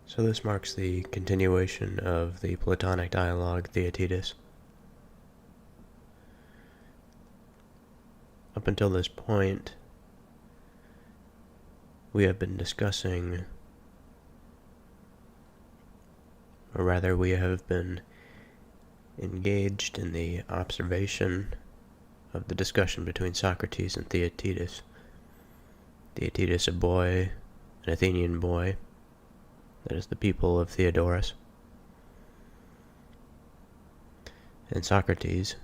So this marks the continuation of the Platonic dialogue Theaetetus. Up until this point, we have been discussing, or rather we have been engaged in the observation of the discussion between Socrates and Theaetetus. Theaetetus, a boy, an Athenian boy, that is the pupil of Theodorus, and Socrates,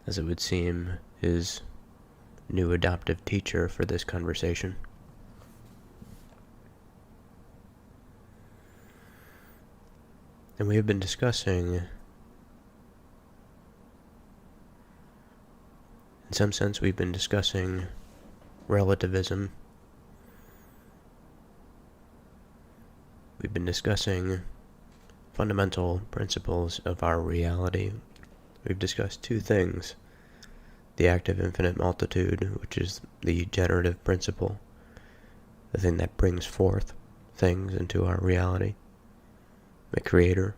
as it would seem, his new adoptive teacher for this conversation. And we have been discussing, in some sense we've been discussing relativism. We've been discussing fundamental principles of our reality. We've discussed two things: the active infinite multitude, which is the generative principle, the thing that brings forth things into our reality, the creator.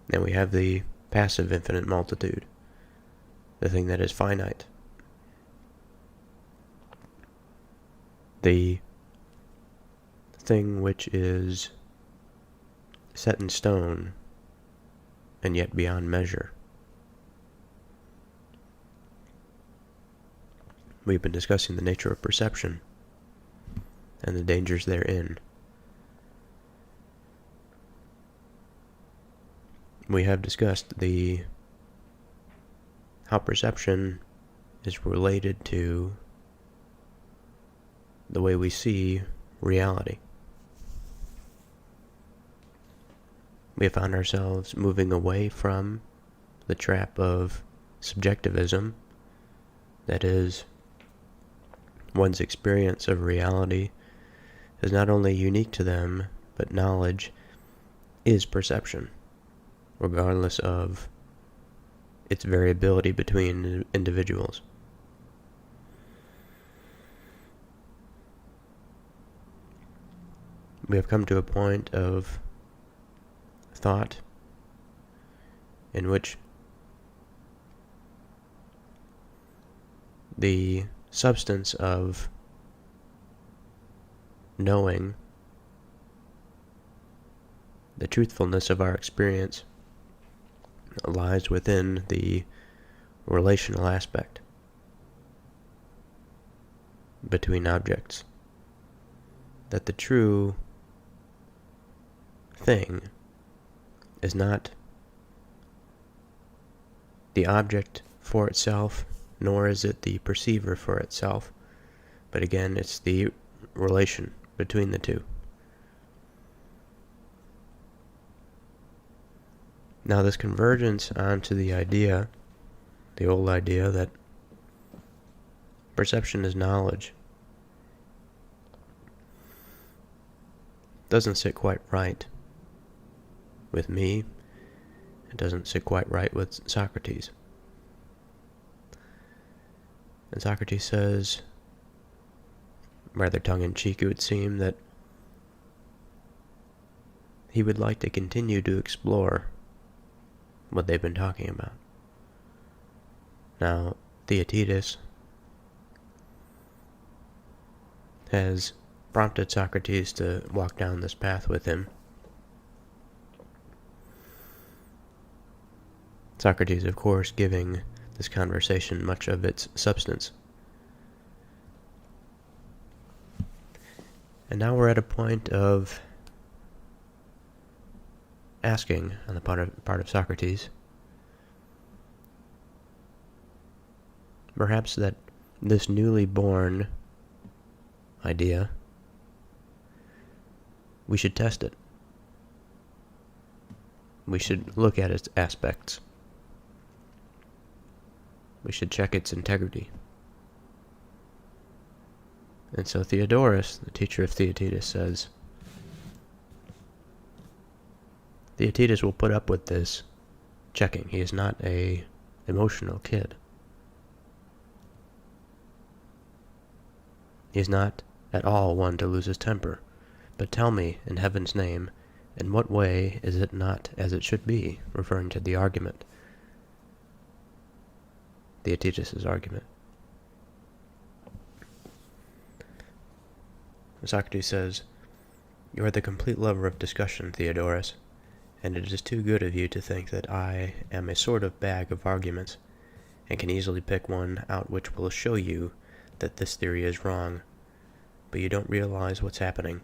And we have the passive infinite multitude, the thing that is finite, the thing which is set in stone and yet beyond measure. We've been discussing the nature of perception and the dangers therein. We have discussed how perception is related to the way we see reality. We have found ourselves moving away from the trap of subjectivism, that is, one's experience of reality is not only unique to them, but knowledge is perception, regardless of its variability between individuals. We have come to a point of thought in which the substance of knowing, the truthfulness of our experience, lies within the relational aspect between objects. That the true thing is not the object for itself, nor is it the perceiver for itself, but again, it's the relation between the two. Now, this convergence onto the idea, the old idea that perception is knowledge, doesn't sit quite right with me. It doesn't sit quite right with Socrates. And Socrates says, rather tongue-in-cheek it would seem, that he would like to continue to explore what they've been talking about. Now, Theaetetus has prompted Socrates to walk down this path with him. Socrates, of course, giving this conversation much of its substance. And now we're at a point of asking, on the part of Socrates, perhaps that this newly born idea, we should test it. We should look at its aspects. We should check its integrity. And so Theodorus, the teacher of Theaetetus, says, Theaetetus will put up with this checking. He is not an emotional kid. He is not at all one to lose his temper. But tell me, in heaven's name, in what way is it not as it should be, referring to the argument, Theaetetus' argument. Socrates says, "You are the complete lover of discussion, Theodorus, and it is too good of you to think that I am a sort of bag of arguments, and can easily pick one out which will show you that this theory is wrong. But you don't realize what's happening.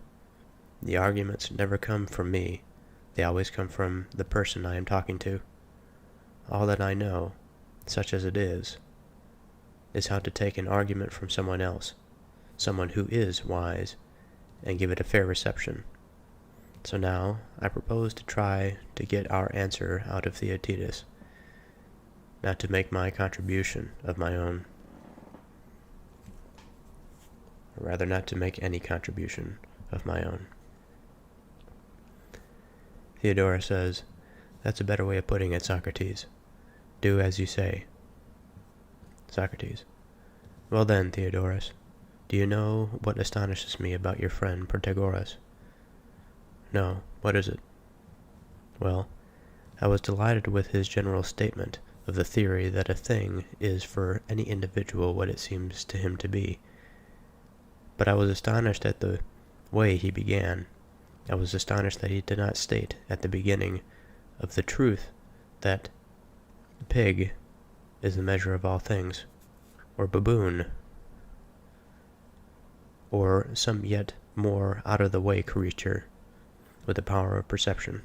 The arguments never come from me. They always come from the person I am talking to. All that I know, such as it is how to take an argument from someone else, someone who is wise, and give it a fair reception. So now, I propose to try to get our answer out of Theaetetus, not to make my contribution of my own. Or rather, not to make any contribution of my own." Theodorus says, "That's a better way of putting it, Socrates. Do as you say." Socrates, "Well then, Theodorus, do you know what astonishes me about your friend Protagoras?" "No, what is it?" "Well, I was delighted with his general statement of the theory that a thing is for any individual what it seems to him to be. But I was astonished at the way he began. I was astonished that he did not state at the beginning of the truth that pig is the measure of all things, or baboon, or some yet more out-of-the-way creature with the power of perception.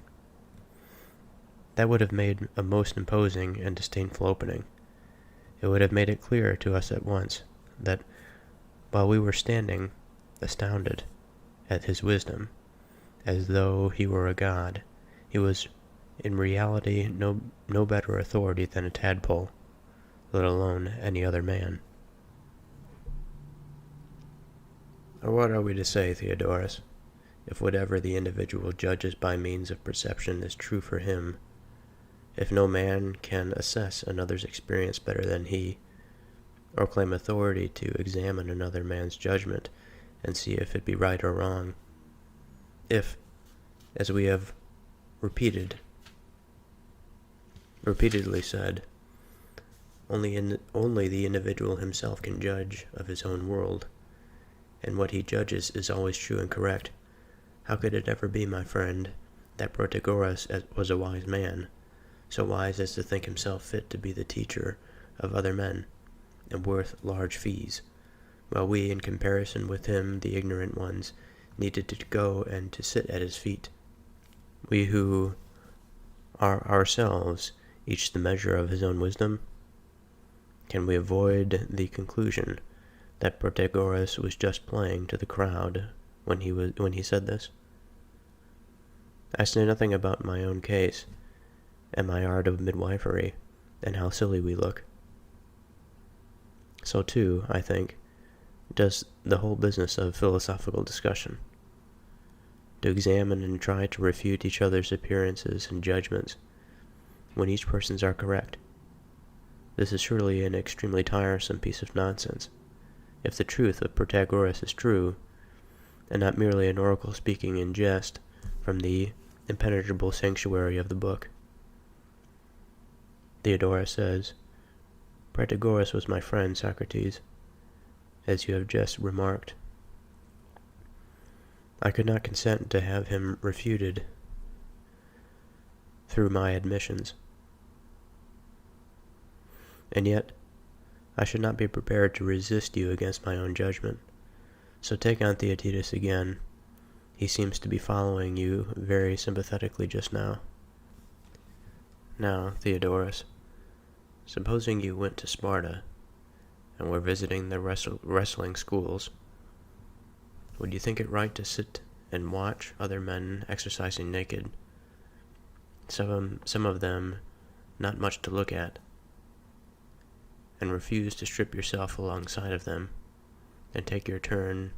That would have made a most imposing and disdainful opening. It would have made it clear to us at once that, while we were standing astounded at his wisdom, as though he were a god, he was in reality no better authority than a tadpole, let alone any other man." Or what are we to say, Theodorus, if whatever the individual judges by means of perception is true for him, if no man can assess another's experience better than he, or claim authority to examine another man's judgment and see if it be right or wrong, if, as we have repeatedly said, only the individual himself can judge of his own world, and what he judges is always true and correct, how could it ever be, my friend, that Protagoras was a wise man, so wise as to think himself fit to be the teacher of other men, and worth large fees, while we, in comparison with him, the ignorant ones, needed to go and to sit at his feet? We who are ourselves each the measure of his own wisdom? Can we avoid the conclusion that Protagoras was just playing to the crowd when he said this? I say nothing about my own case, and my art of midwifery, and how silly we look. So too, I think, does the whole business of philosophical discussion. To examine and try to refute each other's appearances and judgments, when each person's are correct. This is surely an extremely tiresome piece of nonsense. If the truth of Protagoras is true, and not merely an oracle speaking in jest from the impenetrable sanctuary of the book. Theodorus says, "Protagoras was my friend, Socrates, as you have just remarked. I could not consent to have him refuted through my admissions. And yet, I should not be prepared to resist you against my own judgment. So take on Theaetetus again. He seems to be following you very sympathetically just now. Now, Theodorus, supposing you went to Sparta and were visiting the wrestling schools, would you think it right to sit and watch other men exercising naked, some of them not much to look at, and refuse to strip yourself alongside of them, and take your turn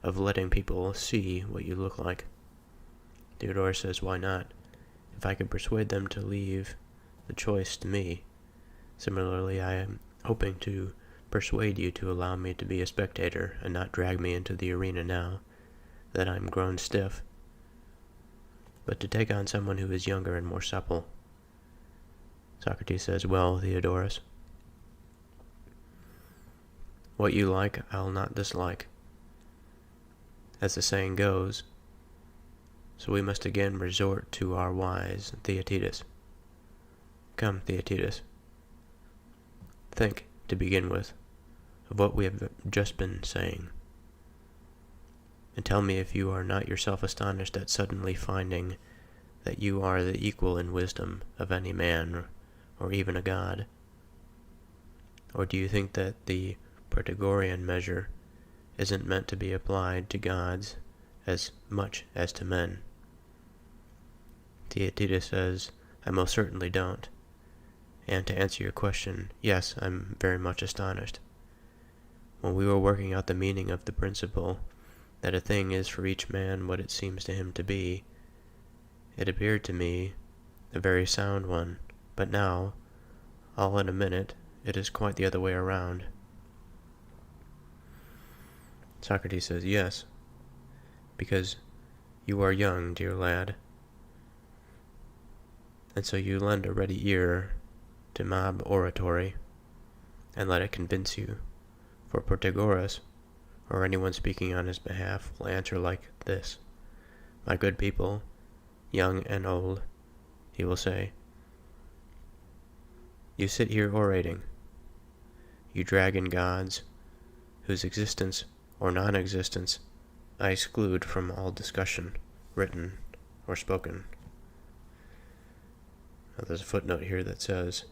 of letting people see what you look like? Theodorus says, why not? If I could persuade them to leave the choice to me. Similarly, I am hoping to persuade you to allow me to be a spectator and not drag me into the arena now, that I'm grown stiff, but to take on someone who is younger and more supple. Socrates says, well, Theodorus, what you like, I'll not dislike, as the saying goes, so we must again resort to our wise Theaetetus. Come, Theaetetus, think, to begin with, of what we have just been saying, and tell me if you are not yourself astonished at suddenly finding that you are the equal in wisdom of any man, or even a god. Or do you think that the Protagorean measure isn't meant to be applied to gods as much as to men? Theaetetus says, I most certainly don't. And to answer your question, yes, I'm very much astonished. When we were working out the meaning of the principle that a thing is for each man what it seems to him to be, it appeared to me a very sound one, but now, all in a minute, it is quite the other way around. Socrates says, yes, because you are young, dear lad, and so you lend a ready ear to mob oratory, and let it convince you, for Protagoras, or anyone speaking on his behalf, will answer like this. My good people, young and old, he will say, you sit here orating, you dragon gods, whose existence or non-existence I exclude from all discussion, written or spoken. Now there's a footnote here that says,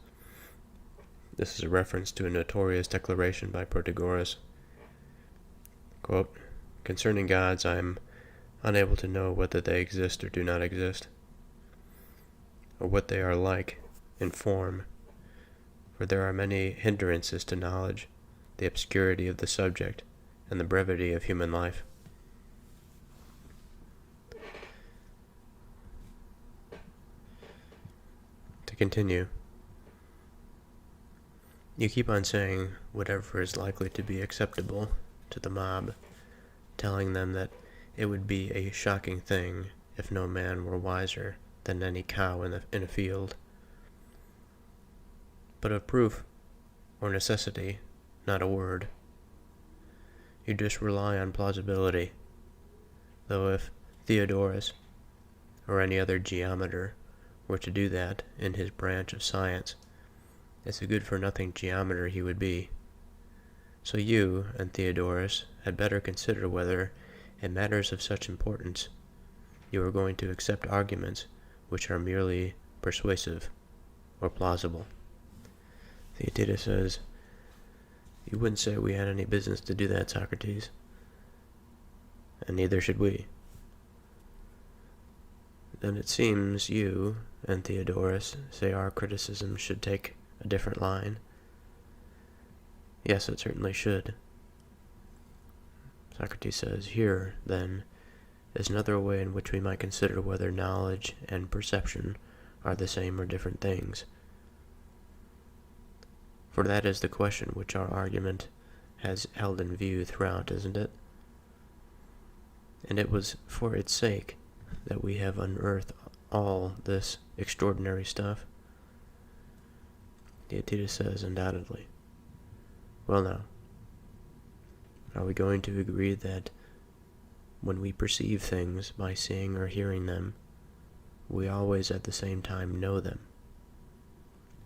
this is a reference to a notorious declaration by Protagoras. Quote, concerning gods, I am unable to know whether they exist or do not exist, or what they are like in form, for there are many hindrances to knowledge, the obscurity of the subject, and the brevity of human life. To continue, you keep on saying whatever is likely to be acceptable to the mob, telling them that it would be a shocking thing if no man were wiser than any cow in a field. But of proof or necessity, not a word. You just rely on plausibility, though if Theodorus or any other geometer were to do that in his branch of science, it's a good-for-nothing geometer he would be. So you and Theodorus had better consider whether, in matters of such importance, you are going to accept arguments which are merely persuasive or plausible. Theaetetus says, you wouldn't say we had any business to do that, Socrates, and neither should we. Then it seems you and Theodorus say our criticism should take a different line. Yes, it certainly should. Socrates says, here, then, is another way in which we might consider whether knowledge and perception are the same or different things. For that is the question which our argument has held in view throughout, isn't it? And it was for its sake that we have unearthed all this extraordinary stuff. Theaetetus says, undoubtedly. Well now, are we going to agree that when we perceive things by seeing or hearing them, we always at the same time know them?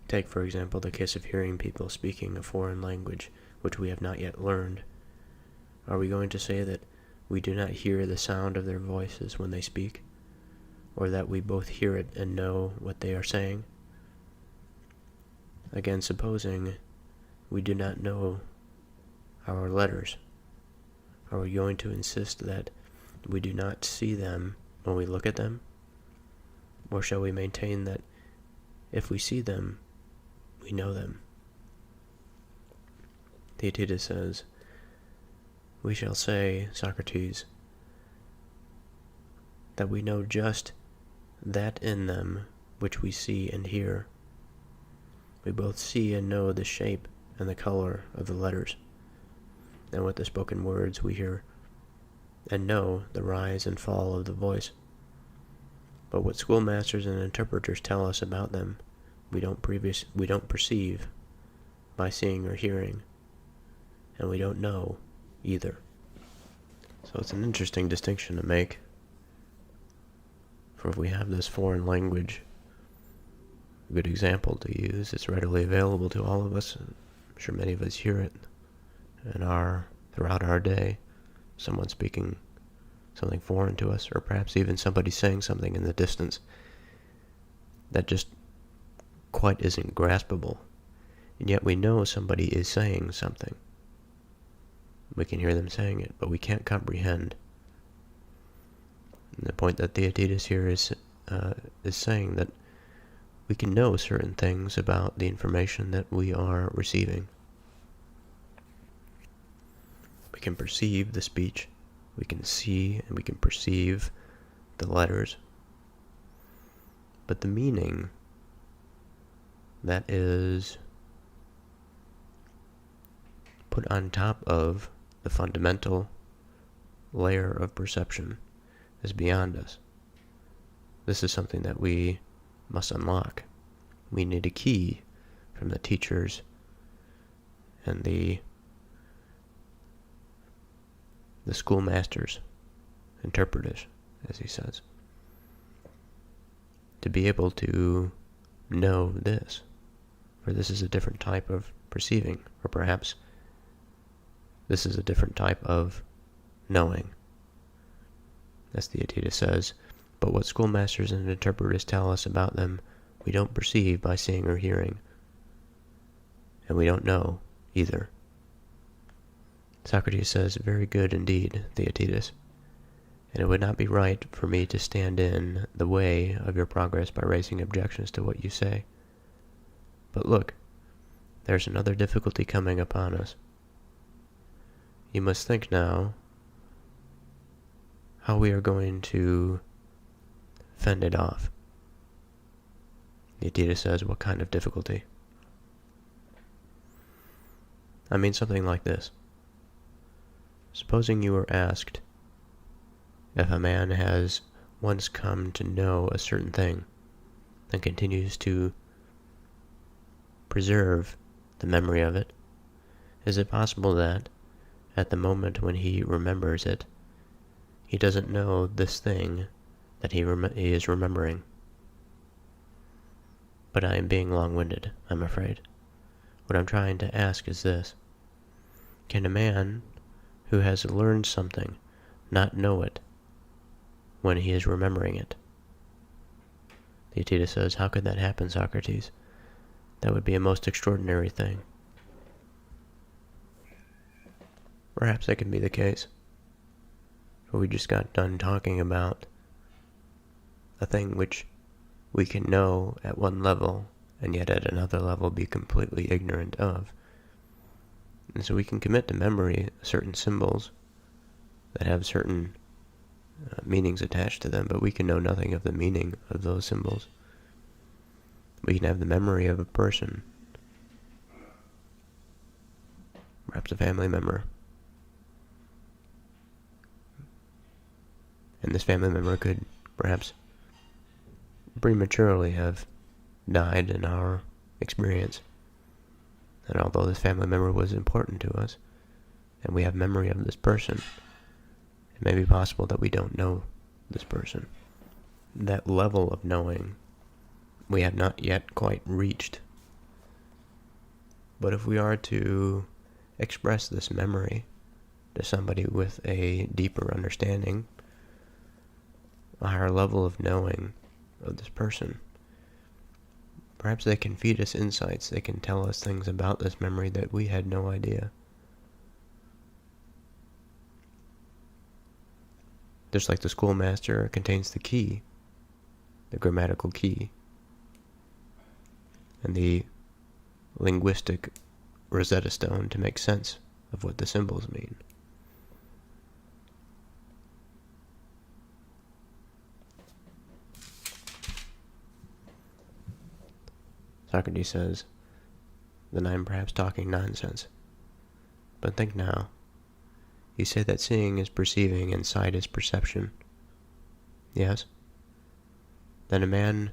Take, for example, the case of hearing people speaking a foreign language which we have not yet learned. Are we going to say that we do not hear the sound of their voices when they speak, or that we both hear it and know what they are saying? Again, supposing we do not know our letters, are we going to insist that we do not see them when we look at them? Or shall we maintain that if we see them, we know them? Theaetetus says, we shall say, Socrates, that we know just that in them which we see and hear. We both see and know the shape and the color of the letters, and with the spoken words we hear and know the rise and fall of the voice. But what schoolmasters and interpreters tell us about them, we don't perceive by seeing or hearing, and we don't know either. So it's an interesting distinction to make. For if we have this foreign language, a good example to use, it's readily available to all of us. I'm sure many of us hear it throughout our day. Someone speaking something foreign to us, or perhaps even somebody saying something in the distance that just quite isn't graspable. And yet we know somebody is saying something. We can hear them saying it, but we can't comprehend. And the point that Theaetetus here is saying that we can know certain things about the information that we are receiving. We can perceive the speech, we can see and we can perceive the letters. But the meaning that is put on top of the fundamental layer of perception is beyond us. This is something that we must unlock. We need a key from the teachers and the schoolmasters, interpreters, as he says, to be able to know this. For this is a different type of perceiving, or perhaps this is a different type of knowing. As Theaetetus says, but what schoolmasters and interpreters tell us about them, we don't perceive by seeing or hearing, and we don't know either. Socrates says, very good indeed, Theaetetus, and it would not be right for me to stand in the way of your progress by raising objections to what you say. But look, there's another difficulty coming upon us. You must think now how we are going to fend it off. Theaetetus says, what kind of difficulty? I mean something like this. Supposing you were asked if a man has once come to know a certain thing and continues to preserve the memory of it, is it possible that, at the moment when he remembers it, he doesn't know this thing that he is remembering? But I am being long-winded, I'm afraid. What I'm trying to ask is this. Can a man who has learned something not know it when he is remembering it? Theaetetus says, how could that happen, Socrates? That would be a most extraordinary thing. Perhaps that can be the case. For we just got done talking about a thing which we can know at one level and yet at another level be completely ignorant of. And so we can commit to memory certain symbols that have certain meanings attached to them, but we can know nothing of the meaning of those symbols. We can have the memory of a person, perhaps a family member, and this family member could perhaps prematurely have died in our experience. And although this family member was important to us, and we have memory of this person, it may be possible that we don't know this person. That level of knowing we have not yet quite reached. But if we are to express this memory to somebody with a deeper understanding, a higher level of knowing of this person, perhaps they can feed us insights, they can tell us things about this memory that we had no idea. Just like the schoolmaster contains the key, the grammatical key, and the linguistic Rosetta Stone to make sense of what the symbols mean. Socrates says, then I am perhaps talking nonsense. But think now, You say that seeing is perceiving and sight is perception. Yes? Then a man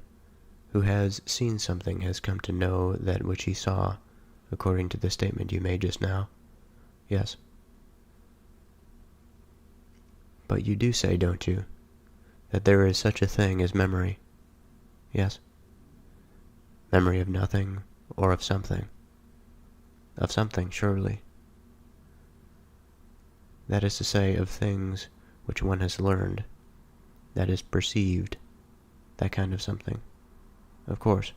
who has seen something has come to know that which he saw, according to the statement you made just now. Yes? But you do say, don't you, that there is such a thing as memory? Yes? Memory of nothing or of something? Of something, surely. That is to say, of things which one has learned, that is perceived, that kind of something. Of course.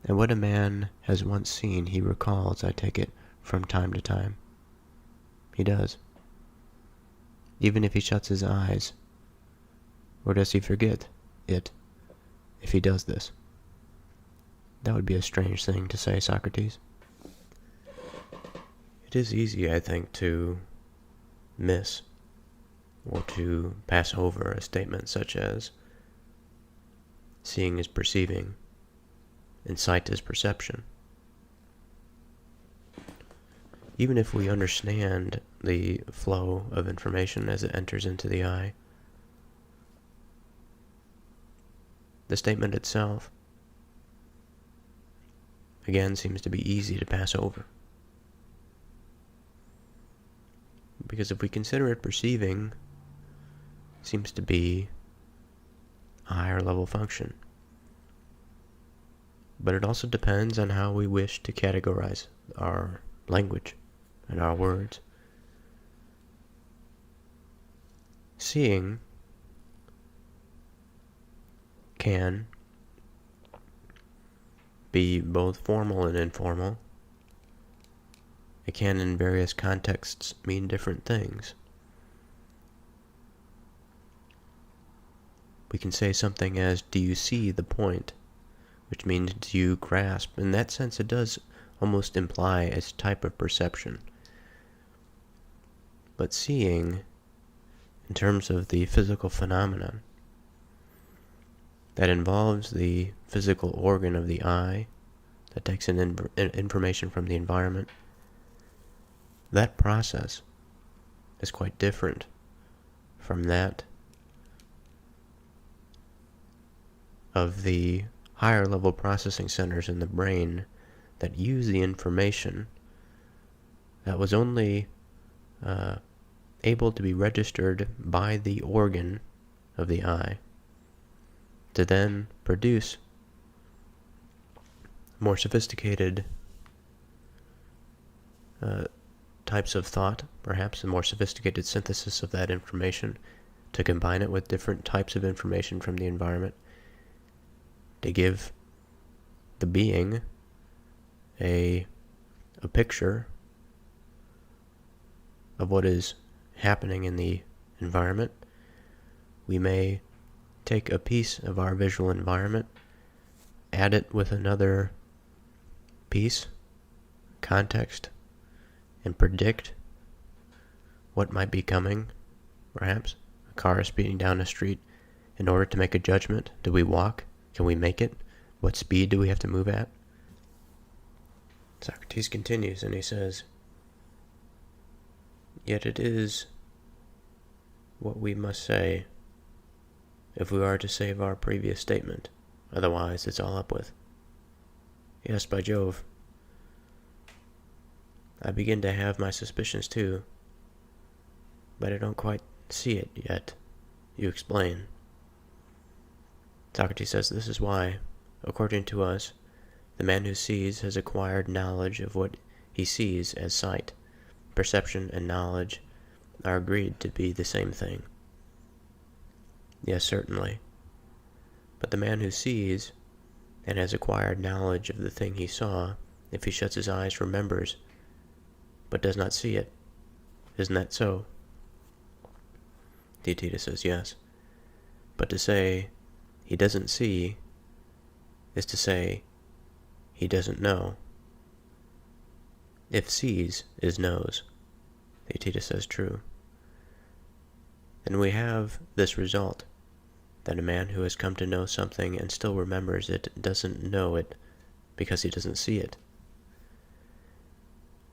And what a man has once seen he recalls, I take it, from time to time. He does. Even if he shuts his eyes. Or does he forget it if he does this? That would be a strange thing to say, Socrates. It is easy, I think, to miss or to pass over a statement such as seeing is perceiving and sight is perception. Even if we understand the flow of information as it enters into the eye, the statement itself, again, seems to be easy to pass over. Because if we consider it perceiving, it seems to be a higher level function. But it also depends on how we wish to categorize our language and our words. Seeing can be both formal and informal. It can, in various contexts, mean different things. We can say something as, do you see the point? Which means, do you grasp? In that sense, it does almost imply a type of perception. But seeing, in terms of the physical phenomenon, that involves the physical organ of the eye, that takes in information from the environment, that process is quite different from that of the higher level processing centers in the brain that use the information that was only able to be registered by the organ of the eye to then produce more sophisticated types of thought, perhaps a more sophisticated synthesis of that information, to combine it with different types of information from the environment, to give the being a picture of what is happening in the environment. We may take a piece of our visual environment, add it with another piece, context, and predict what might be coming. Perhaps a car is speeding down a street. In order to make a judgment, do we walk? Can we make it? What speed do we have to move at? Socrates continues and he says, yet it is what we must say if we are to save our previous statement. Otherwise, it's all up with. Yes, by Jove. I begin to have my suspicions too, but I don't quite see it yet. You explain. Socrates says this is why, according to us, the man who sees has acquired knowledge of what he sees as sight. Perception and knowledge are agreed to be the same thing. Yes, certainly. But the man who sees and has acquired knowledge of the thing he saw, if he shuts his eyes, remembers, but does not see it. Isn't that so? Theaetetus says yes. But to say he doesn't see is to say he doesn't know. If sees is knows, Theaetetus says true. Then we have this result, that a man who has come to know something and still remembers it doesn't know it because he doesn't see it.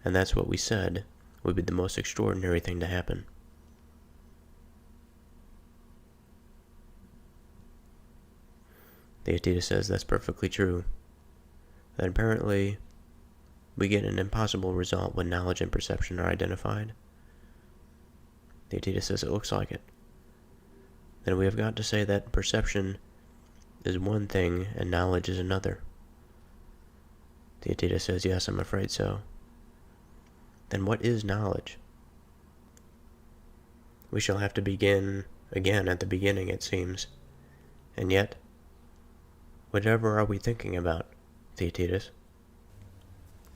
And that's what we said would be the most extraordinary thing to happen. Theaetetus says that's perfectly true. That apparently we get an impossible result when knowledge and perception are identified. Theaetetus says it looks like it. Then we have got to say that perception is one thing and knowledge is another. Theaetetus says, yes, I'm afraid so. Then what is knowledge? We shall have to begin again at the beginning, it seems. And yet, whatever are we thinking about, Theaetetus?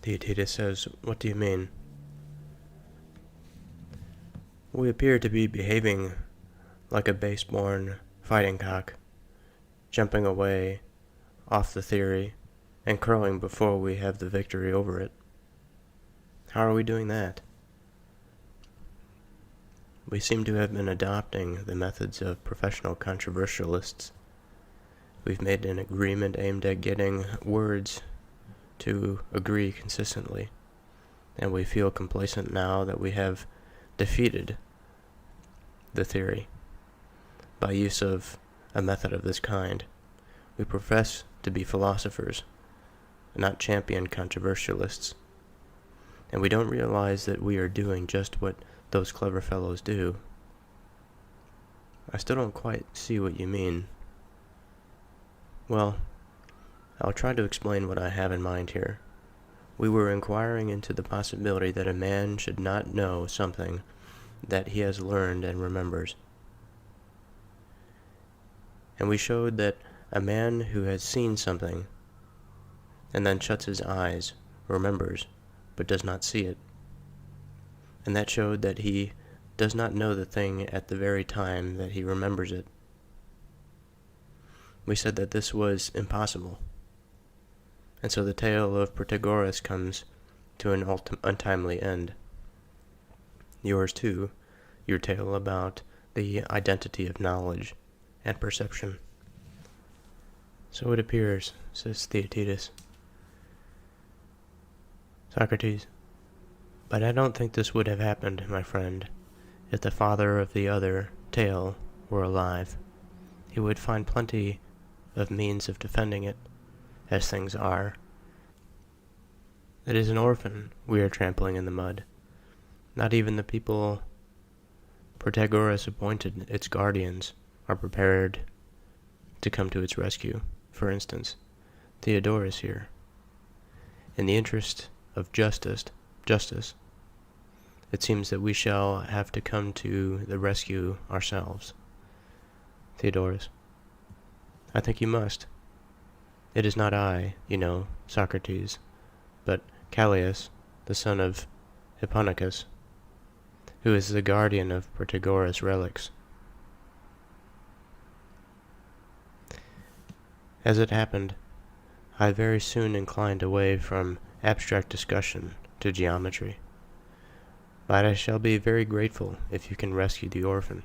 Theaetetus says, what do you mean? We appear to be behaving like a base-born fighting cock, jumping away off the theory and crowing before we have the victory over it. How are we doing that? We seem to have been adopting the methods of professional controversialists. We've made an agreement aimed at getting words to agree consistently, and we feel complacent now that we have defeated the theory by use of a method of this kind. We profess to be philosophers, not champion controversialists, and we don't realize that we are doing just what those clever fellows do. I still don't quite see what you mean. Well, I'll try to explain what I have in mind here. We were inquiring into the possibility that a man should not know something that he has learned and remembers. And we showed that a man who has seen something and then shuts his eyes remembers, but does not see it. And that showed that he does not know the thing at the very time that he remembers it. We said that this was impossible. And so the tale of Protagoras comes to an untimely end. Yours too, your tale about the identity of knowledge and perception. So it appears, says Theaetetus. Socrates, but I don't think this would have happened, my friend, if the father of the other tale were alive. He would find plenty of means of defending it, as things are. It is an orphan we are trampling in the mud. Not even the people Protagoras appointed its guardians are prepared to come to its rescue. For instance, Theodorus here. In the interest of justice, it seems that we shall have to come to the rescue ourselves. Theodorus, I think you must. It is not I, you know, Socrates, but Callias, the son of Hipponicus, who is the guardian of Protagoras' relics. As it happened, I very soon inclined away from abstract discussion to geometry. But I shall be very grateful if you can rescue the orphan.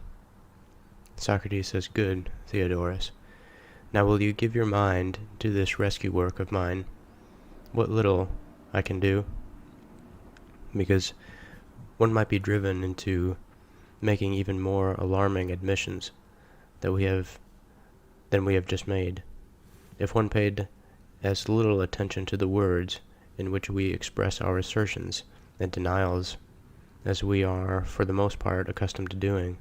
Socrates says, good, Theodorus. Now will you give your mind to this rescue work of mine, what little I can do? Because one might be driven into making even more alarming admissions than we have just made, if one paid as little attention to the words in which we express our assertions and denials as we are, for the most part, accustomed to doing.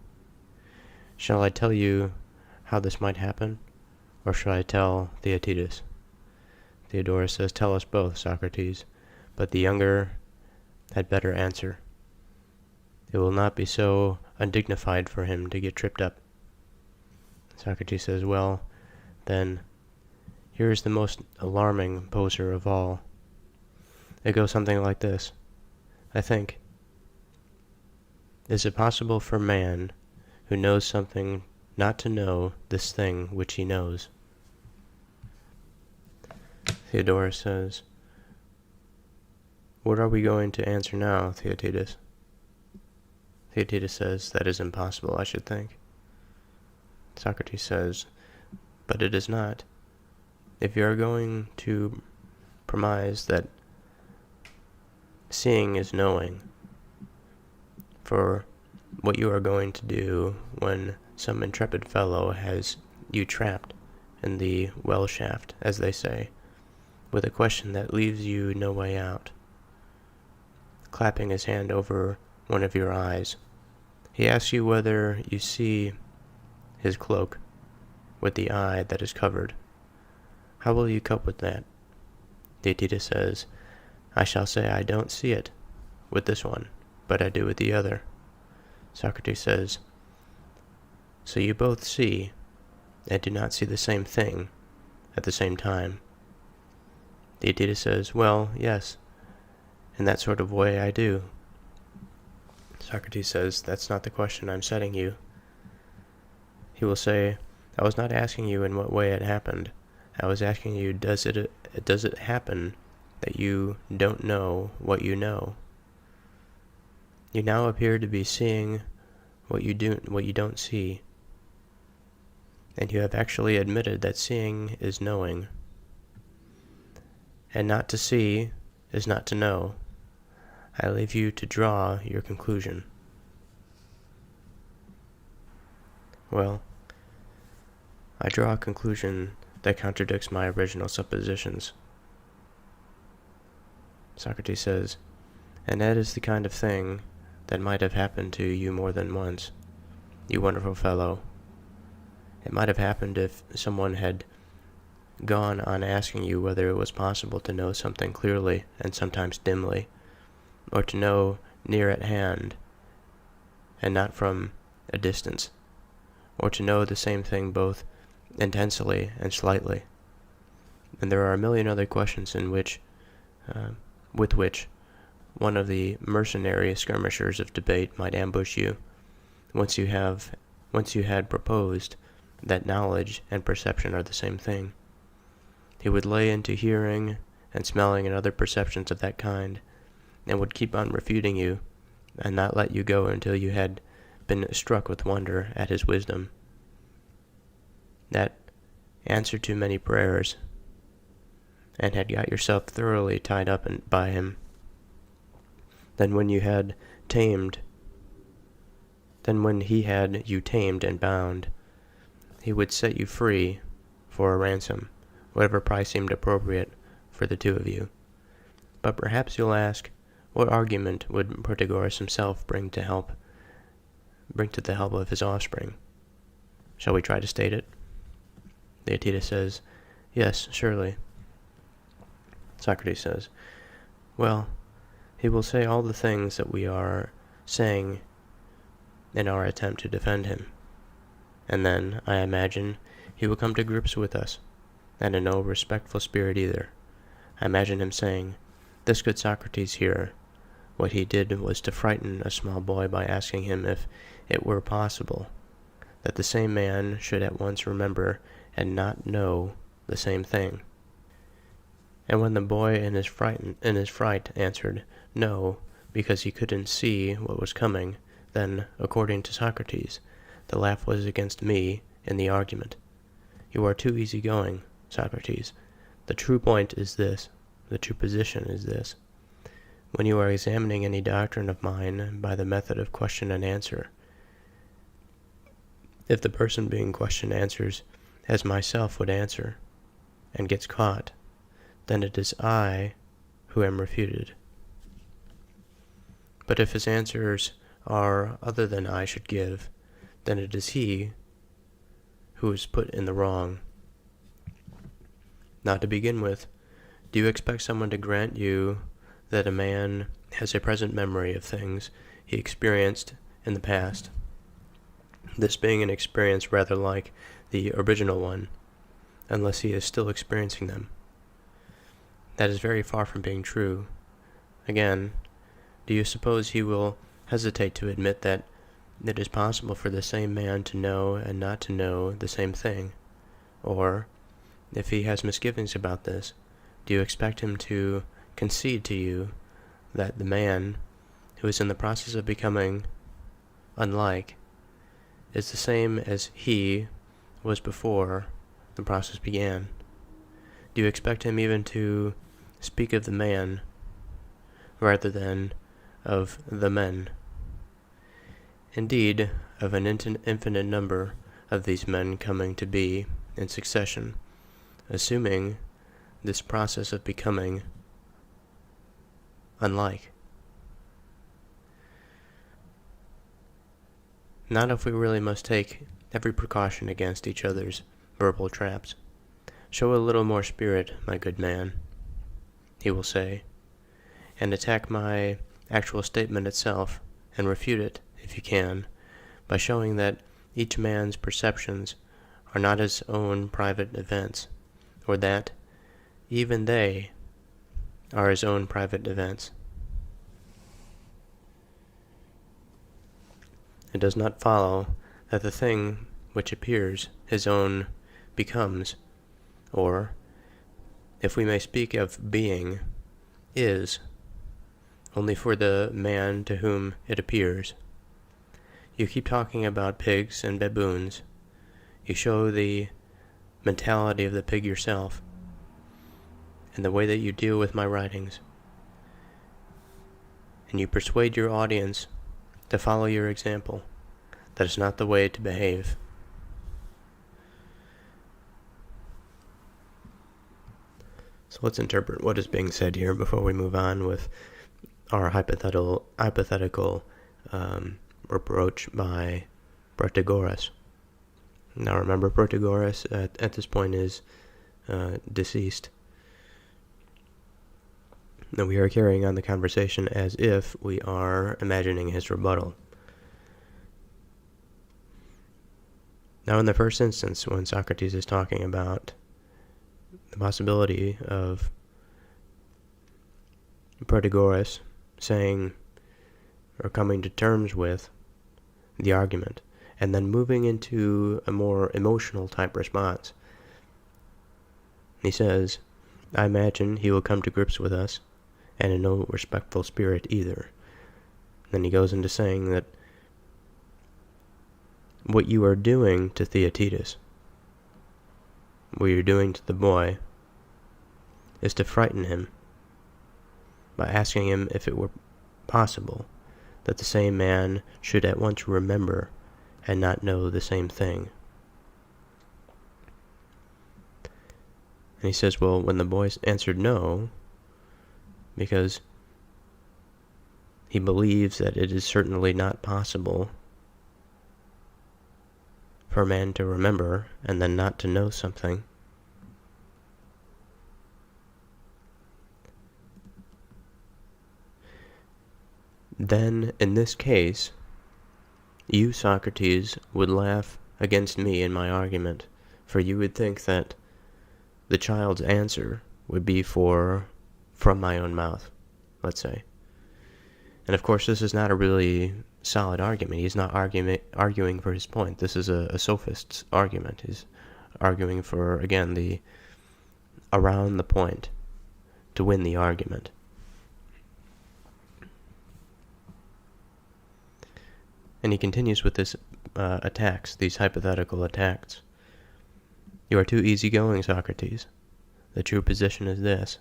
Shall I tell you how this might happen, or shall I tell Theaetetus? Theodorus says, tell us both, Socrates, but the younger had better answer. It will not be so undignified for him to get tripped up. Socrates says, well, then, here is the most alarming poser of all. It goes something like this, I think. Is it possible for man who knows something not to know this thing which he knows? Theodorus says, what are we going to answer now, Theaetetus? Theaetetus says, that is impossible, I should think. Socrates says, but it is not. If you are going to premise that seeing is knowing, for what you are going to do when some intrepid fellow has you trapped in the well shaft, as they say, with a question that leaves you no way out. Clapping his hand over one of your eyes, he asks you whether you see his cloak with the eye that is covered. How will you cope with that? Theaetetus says, I shall say I don't see it with this one, but I do with the other. Socrates says, so you both see and do not see the same thing at the same time. Theaetetus says, well, yes, in that sort of way I do. Socrates says, that's not the question I'm setting you. He will say, I was not asking you in what way it happened. I was asking you, does it happen that you don't know what you know? You now appear to be seeing what you don't see, and you have actually admitted that seeing is knowing, and not to see is not to know. I leave you to draw your conclusion. Well, I draw a conclusion that contradicts my original suppositions. Socrates says, and that is the kind of thing that might have happened to you more than once, you wonderful fellow. It might have happened if someone had gone on asking you whether it was possible to know something clearly and sometimes dimly, or to know near at hand and not from a distance, or to know the same thing both intensely and slightly. And there are a million other questions with which one of the mercenary skirmishers of debate might ambush you, once you had proposed that knowledge and perception are the same thing. He would lay into hearing and smelling and other perceptions of that kind, and would keep on refuting you, and not let you go until you had been struck with wonder at his wisdom. That answered to many prayers, and had got yourself thoroughly tied up by him. Then when he had you tamed and bound, he would set you free for a ransom, whatever price seemed appropriate for the two of you. But perhaps you'll ask, what argument would Protagoras himself bring to the help of his offspring? Shall we try to state it? Theaetetus says, yes, surely. Socrates says, well, he will say all the things that we are saying in our attempt to defend him. And then, I imagine, he will come to grips with us, and in no respectful spirit either. I imagine him saying, this good Socrates here, what he did was to frighten a small boy by asking him if it were possible that the same man should at once remember and not know the same thing. And when the boy in his fright answered, no, because he couldn't see what was coming, then, according to Socrates, the laugh was against me in the argument. You are too easygoing, Socrates. The true point is this, the true position is this. When you are examining any doctrine of mine by the method of question and answer, if the person being questioned answers as myself would answer, and gets caught, then it is I who am refuted. But if his answers are other than I should give, then it is he who is put in the wrong. Now, to begin with, do you expect someone to grant you that a man has a present memory of things he experienced in the past, this being an experience rather like the original one, unless he is still experiencing them? That is very far from being true. Again, do you suppose he will hesitate to admit that it is possible for the same man to know and not to know the same thing? Or, if he has misgivings about this, do you expect him to concede to you that the man who is in the process of becoming unlike is the same as he was before the process began? Do you expect him even to speak of the man rather than of the men? Indeed, of an infinite number of these men coming to be in succession, assuming this process of becoming unlike. Not if we really must take every precaution against each other's verbal traps. Show a little more spirit, my good man, he will say, and attack my actual statement itself, and refute it, if you can, by showing that each man's perceptions are not his own private events, or that even they are his own private events. It does not follow that the thing which appears his own becomes, or, if we may speak of being, is, only for the man to whom it appears. You keep talking about pigs and baboons. You show the mentality of the pig yourself, and the way that you deal with my writings. And you persuade your audience to follow your example. That is not the way to behave. So let's interpret what is being said here before we move on with our hypothetical reproach by Protagoras. Now remember, Protagoras at this point is deceased. Now we are carrying on the conversation as if we are imagining his rebuttal. Now in the first instance, when Socrates is talking about the possibility of Protagoras saying or coming to terms with the argument, and then moving into a more emotional type response. He says, I imagine he will come to grips with us, and in no respectful spirit either. Then he goes into saying that what you are doing to Theaetetus, what you're doing to the boy, is to frighten him by asking him if it were possible that the same man should at once remember and not know the same thing. And he says, well, when the boy answered no, because he believes that it is certainly not possible for a man to remember and then not to know something, then in this case, you, Socrates, would laugh against me in my argument, for you would think that the child's answer would be from my own mouth, let's say. And of course, this is not a really solid argument. He's not arguing for his point. This is a sophist's argument. He's arguing for, again, the around the point to win the argument. And he continues with this attacks, these hypothetical attacks. You are too easygoing, Socrates. The true position is this.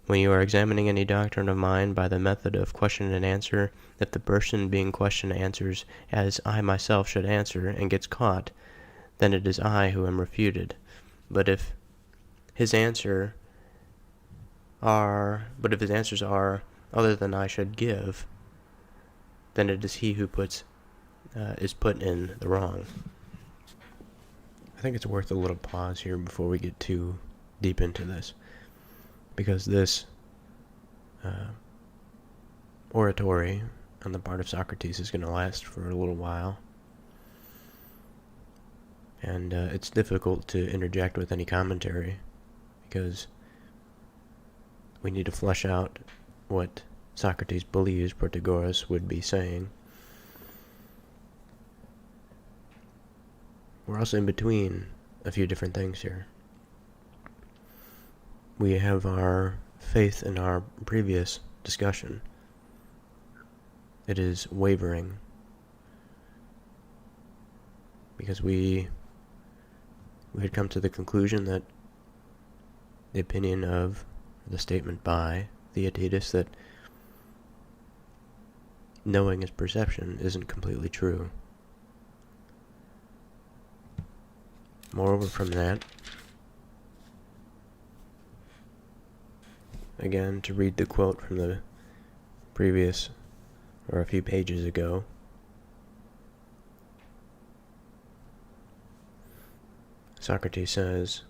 When you are examining any doctrine of mine by the method of question and answer, if the person being questioned answers as I myself should answer and gets caught, then it is I who am refuted. But if his answers are other than I should give, then it is he who is put in the wrong. I think it's worth a little pause here before we get too deep into this, because this oratory on the part of Socrates is going to last for a little while, and it's difficult to interject with any commentary because we need to flesh out what Socrates believes Protagoras would be saying. We're also in between a few different things here. We have our faith in our previous discussion. It is wavering because we had come to the conclusion that the opinion of the statement by Theaetetus that knowing is perception isn't completely true. Moreover from that, again, to read the quote from the previous, or a few pages ago, Socrates says,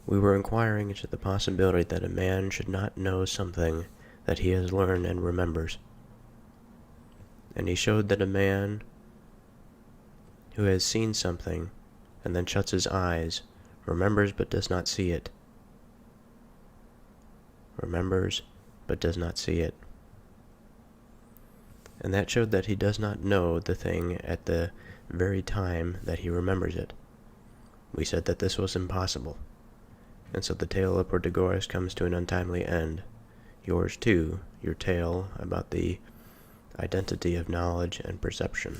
"We were inquiring into the possibility that a man should not know something that he has learned and remembers. And he showed that a man who has seen something and then shuts his eyes remembers but does not see it. Remembers but does not see it. And that showed that he does not know the thing at the very time that he remembers it. We said that this was impossible. And so the tale of Protagoras comes to an untimely end. Yours too, your tale about the identity of knowledge and perception."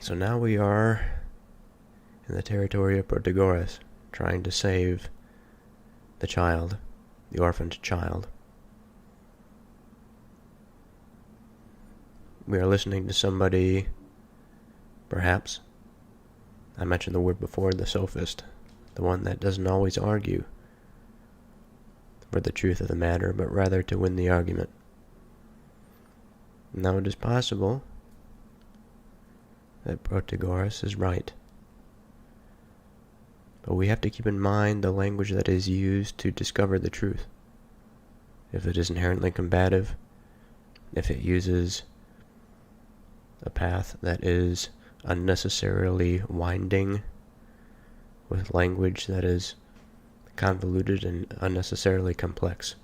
So now we are in the territory of Protagoras, trying to save the child, the orphaned child. We are listening to somebody, perhaps, I mentioned the word before, the sophist, the one that doesn't always argue for the truth of the matter, but rather to win the argument. Now it is possible that Protagoras is right, but we have to keep in mind the language that is used to discover the truth. If it is inherently combative, if it uses a path that is unnecessarily winding, with language that is convoluted and unnecessarily complex,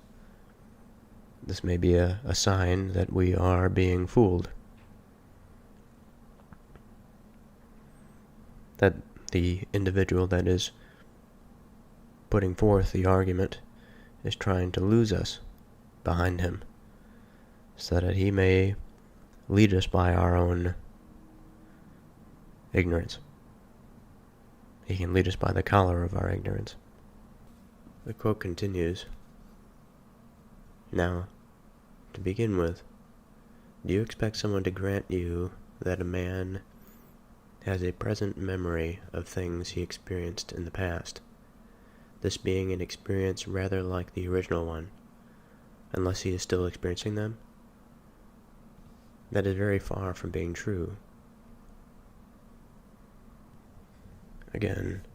this may be a sign that we are being fooled, that the individual that is putting forth the argument is trying to lose us behind him, so that he may lead us by our own ignorance. He can lead us by the collar of our ignorance. The quote continues, "Now, to begin with, do you expect someone to grant you that a man has a present memory of things he experienced in the past, this being an experience rather like the original one, unless he is still experiencing them? That is very far from being true. Again,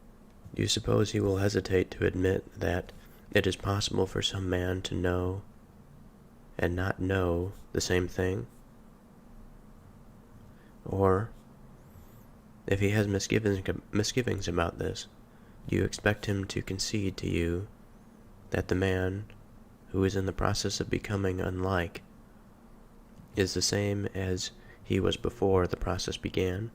do you suppose he will hesitate to admit that it is possible for some man to know and not know the same thing? Or, if he has misgivings about this, do you expect him to concede to you that the man who is in the process of becoming unlike is the same as he was before the process began?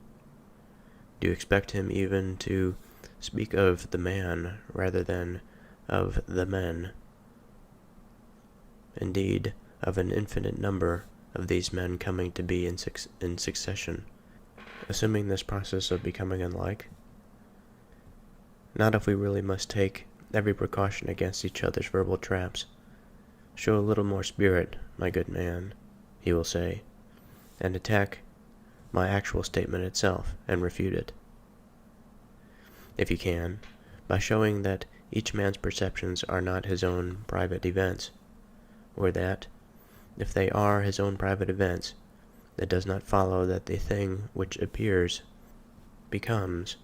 Do you expect him even to speak of the man rather than of the men? Indeed, of an infinite number of these men coming to be in succession, assuming this process of becoming unlike? Not if we really must take every precaution against each other's verbal traps. Show a little more spirit, my good man, he will say, and attack my actual statement itself and refute it. If you can, by showing that each man's perceptions are not his own private events, or that, if they are his own private events, it does not follow that the thing which appears becomes,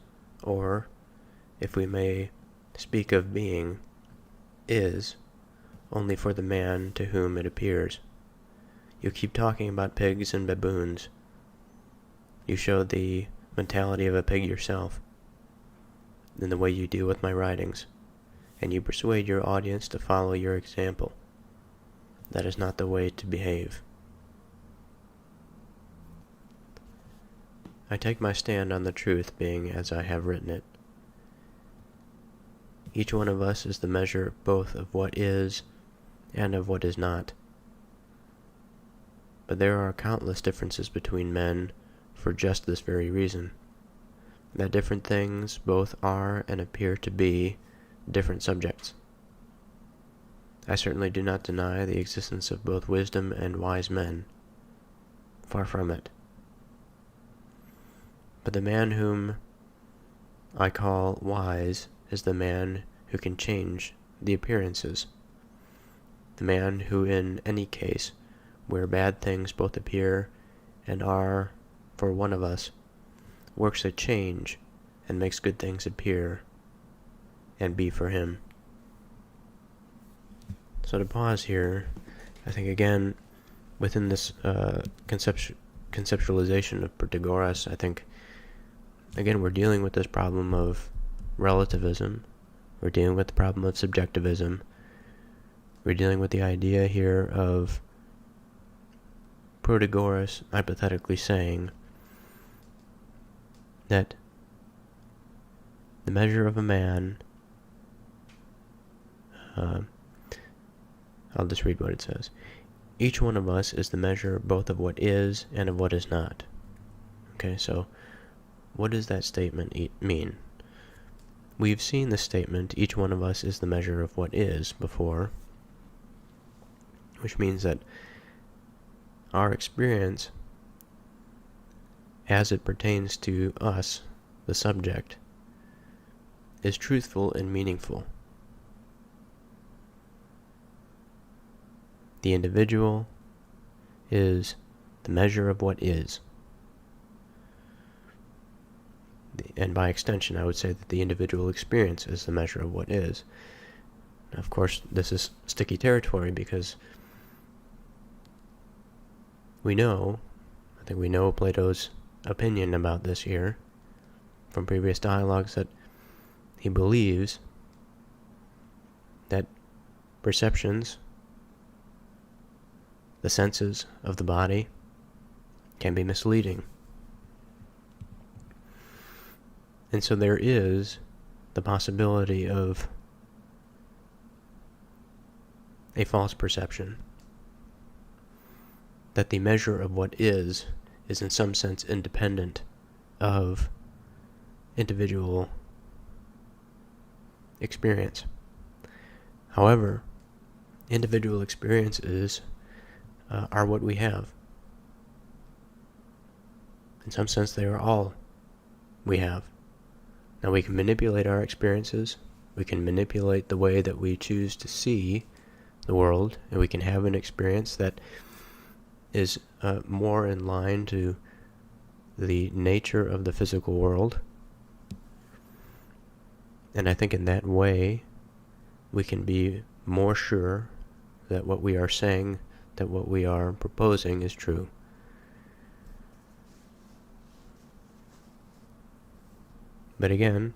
or, if we may speak of being, is, only for the man to whom it appears. You keep talking about pigs and baboons. You show the mentality of a pig yourself in the way you deal with my writings, and you persuade your audience to follow your example. That is not the way to behave. I take my stand on the truth being as I have written it. Each one of us is the measure both of what is and of what is not. But there are countless differences between men for just this very reason, that different things both are and appear to be different subjects. I certainly do not deny the existence of both wisdom and wise men. Far from it. But the man whom I call wise is the man who can change the appearances. The man who in any case, where bad things both appear and are for one of us, works a change and makes good things appear and be for him. So to pause here, I think again, within this conceptualization of Protagoras, I think, again, we're dealing with this problem of relativism. We're dealing with the problem of subjectivism. We're dealing with the idea here of Protagoras hypothetically saying that the measure of a man, I'll just read what it says. Each one of us is the measure both of what is and of what is not. Okay, so what does that statement mean? We've seen the statement, each one of us is the measure of what is, before, which means that our experience, as it pertains to us, the subject, is truthful and meaningful. The individual is the measure of what is. And by extension, I would say that the individual experience is the measure of what is. Now, of course, this is sticky territory because I think we know Plato's opinion about this here from previous dialogues, that he believes that perceptions, the senses of the body, can be misleading. And so there is the possibility of a false perception, that the measure of what is in some sense independent of individual experience. However, individual experiences are what we have. In some sense, they are all we have. Now, we can manipulate our experiences, we can manipulate the way that we choose to see the world, and we can have an experience that is more in line to the nature of the physical world. And I think in that way, we can be more sure that what we are saying, that what we are proposing is true. But again,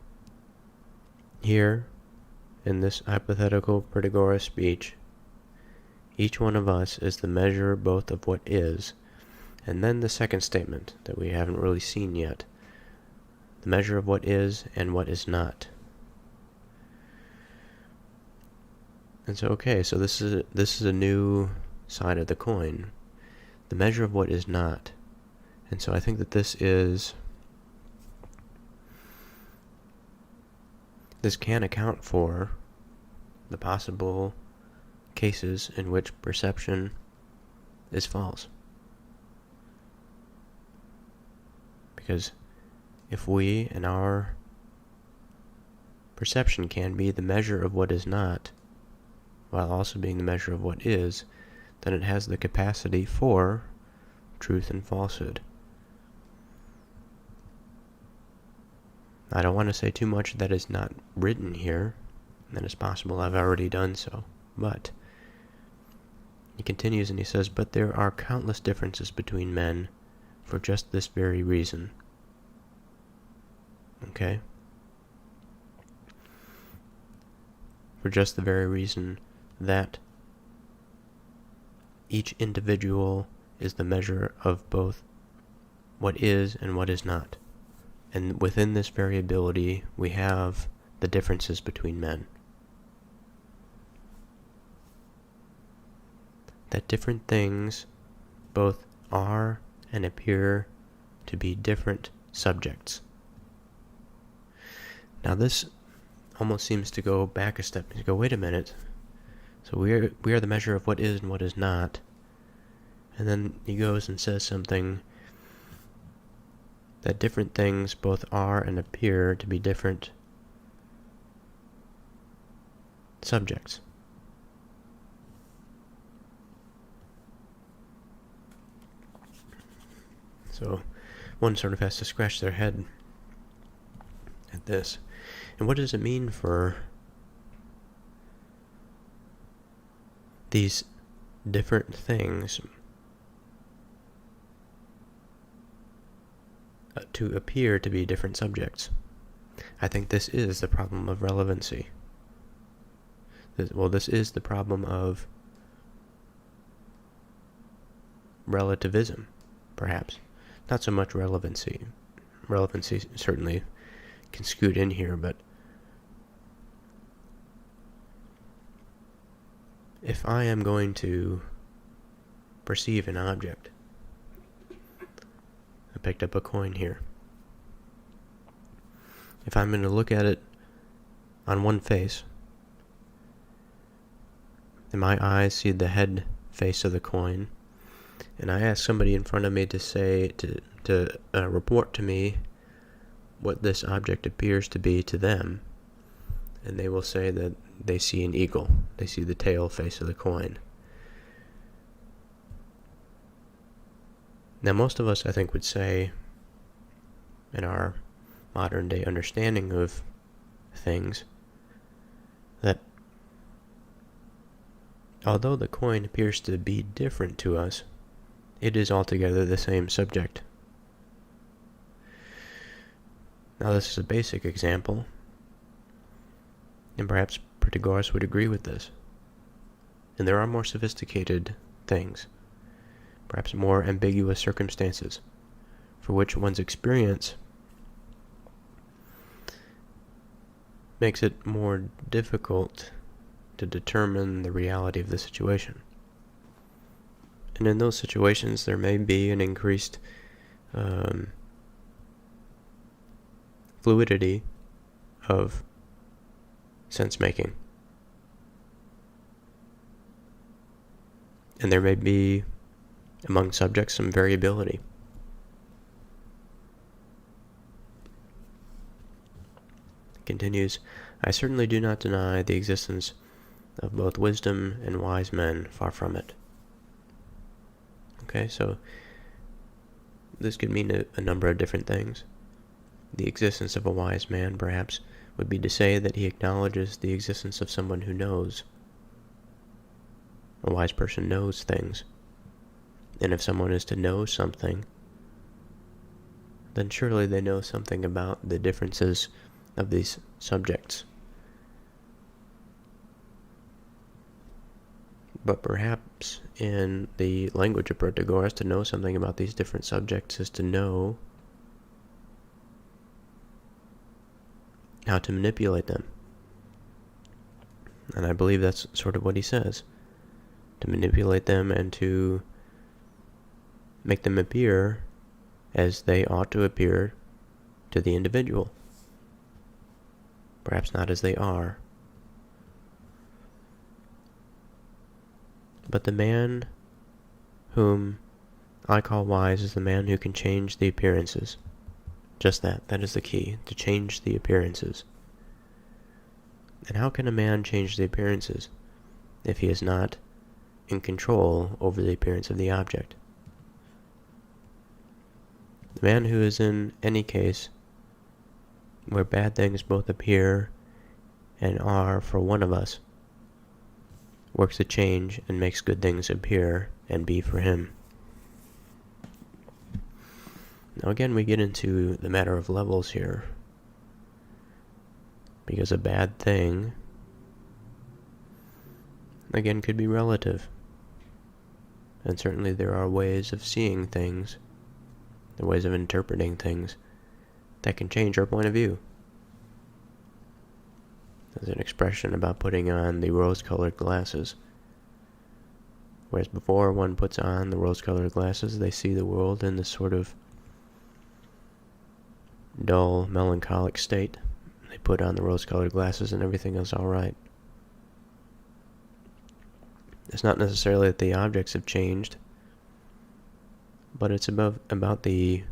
here, in this hypothetical Protagoras speech, each one of us is the measure both of what is, and then the second statement that we haven't really seen yet, the measure of what is and what is not. And so, okay, so this is a new side of the coin, the measure of what is not. And so I think that this can account for the possible cases in which perception is false. Because if we and our perception can be the measure of what is not, while also being the measure of what is, then it has the capacity for truth and falsehood. I don't want to say too much that is not written here. That is possible. I've already done so. But he continues and he says, but there are countless differences between men for just this very reason. Okay? For just the very reason that each individual is the measure of both what is and what is not. And within this variability, we have the differences between men. That different things both are and appear to be different subjects. Now this almost seems to go back a step and go, wait a minute, So we are the measure of what is and what is not. And then he goes and says something that different things both are and appear to be different subjects. So one sort of has to scratch their head at this. And what does it mean for these different things to appear to be different subjects? I think this is the problem of relevancy. This is the problem of relativism, perhaps. Not so much relevancy. Relevancy certainly can scoot in here, but if I am going to perceive an object, I picked up a coin here. If I'm going to look at it on one face, and my eyes see the head face of the coin, and I ask somebody in front of me to say, to report to me what this object appears to be to them, and they will say that they see an eagle. They see the tail face of the coin. Now, most of us, I think, would say, in our modern-day understanding of things, that although the coin appears to be different to us, it is altogether the same subject. Now, this is a basic example, and perhaps Protagoras would agree with this. And there are more sophisticated things, perhaps more ambiguous circumstances, for which one's experience makes it more difficult to determine the reality of the situation. And in those situations, there may be an increased fluidity of sense-making. And there may be, among subjects, some variability. It continues, I certainly do not deny the existence of both wisdom and wise men, far from it. Okay, so this could mean a number of different things. The existence of a wise man, perhaps, would be to say that he acknowledges the existence of someone who knows. A wise person knows things. And if someone is to know something, then surely they know something about the differences of these subjects. But perhaps in the language of Protagoras, to know something about these different subjects is to know how to manipulate them. And I believe that's sort of what he says. To manipulate them and to make them appear as they ought to appear to the individual. Perhaps not as they are. But the man whom I call wise is the man who can change the appearances. Just that. That is the key. To change the appearances. And how can a man change the appearances if he is not in control over the appearance of the object? The man who is in any case where bad things both appear and are for one of us works a change and makes good things appear and be for him. Now again, we get into the matter of levels here. Because a bad thing, again, could be relative. And certainly there are ways of seeing things, the ways of interpreting things, that can change our point of view. There's an expression about putting on the rose-colored glasses. Whereas before one puts on the rose-colored glasses, they see the world in this sort of dull, melancholic state. They put on the rose-colored glasses and everything is all right. It's not necessarily that the objects have changed, but it's about the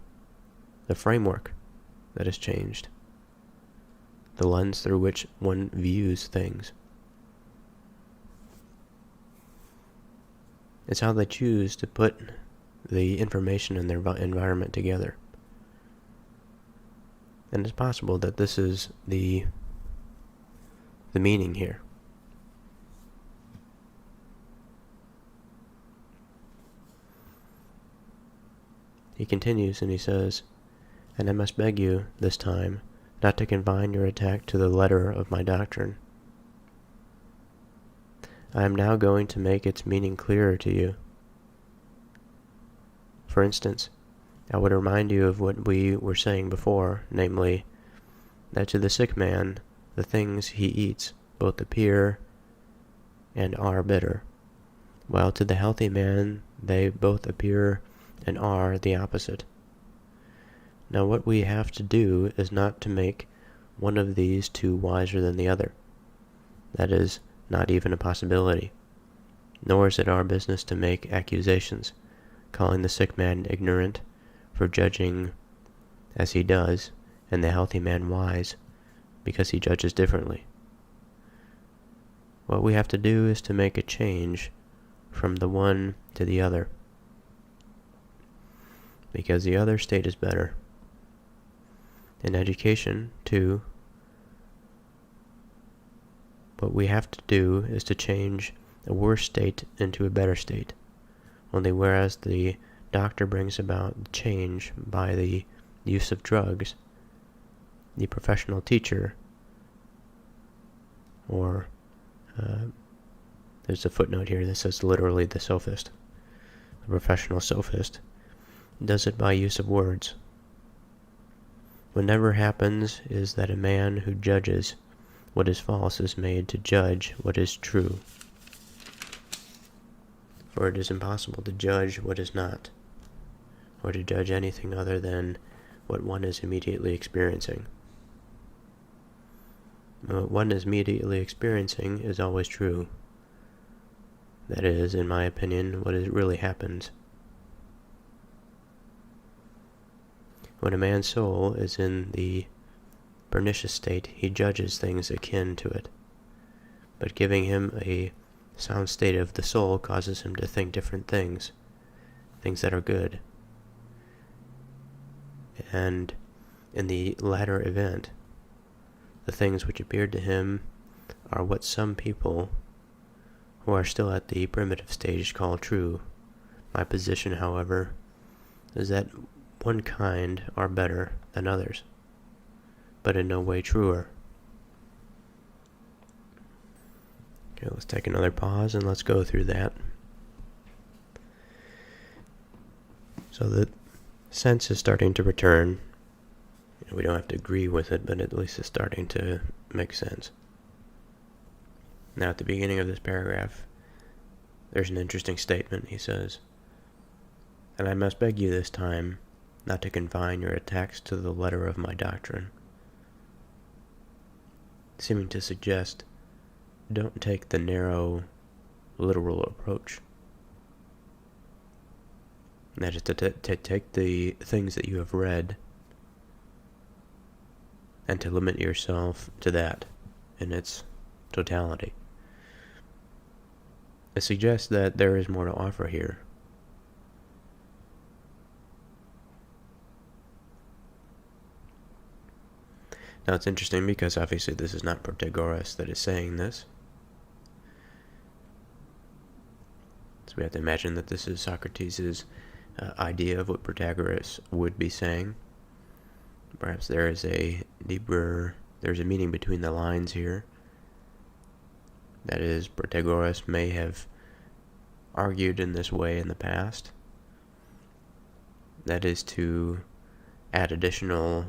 framework that has changed, the lens through which one views things. It's how they choose to put the information in their environment together. And it's possible that this is the meaning here. He continues and he says, "And I must beg you, this time, not to confine your attack to the letter of my doctrine. I am now going to make its meaning clearer to you. For instance, I would remind you of what we were saying before, namely, that to the sick man, the things he eats both appear and are bitter, while to the healthy man they both appear and are the opposite. Now what we have to do is not to make one of these two wiser than the other. That is not even a possibility. Nor is it our business to make accusations, calling the sick man ignorant for judging as he does, and the healthy man wise, because he judges differently. What we have to do is to make a change from the one to the other, because the other state is better. In education, too, what we have to do is to change a worse state into a better state. Only whereas the doctor brings about change by the use of drugs, the professional teacher, or there's a footnote here that says literally the sophist, the professional sophist, does it by use of words. What never happens is that a man who judges what is false is made to judge what is true. For it is impossible to judge what is not, or to judge anything other than what one is immediately experiencing. What one is immediately experiencing is always true. That is, in my opinion, what really happens. When a man's soul is in the pernicious state, he judges things akin to it. But giving him a sound state of the soul causes him to think different things that are good. And in the latter event, the things which appeared to him are what some people who are still at the primitive stage call true. My position, however, is that one kind are better than others, but in no way truer. Okay, let's take another pause and let's go through that. So the sense is starting to return. We don't have to agree with it, but at least it's starting to make sense. Now at the beginning of this paragraph, there's an interesting statement. He says, "And I must beg you this time not to confine your attacks to the letter of my doctrine," seeming to suggest, don't take the narrow, literal approach. That is to take the things that you have read and to limit yourself to that in its totality. It suggests that there is more to offer here. Now it's interesting because obviously this is not Protagoras that is saying this. So we have to imagine that this is Socrates' idea of what Protagoras would be saying. Perhaps there's a meaning between the lines here. That is, Protagoras may have argued in this way in the past. That is to add additional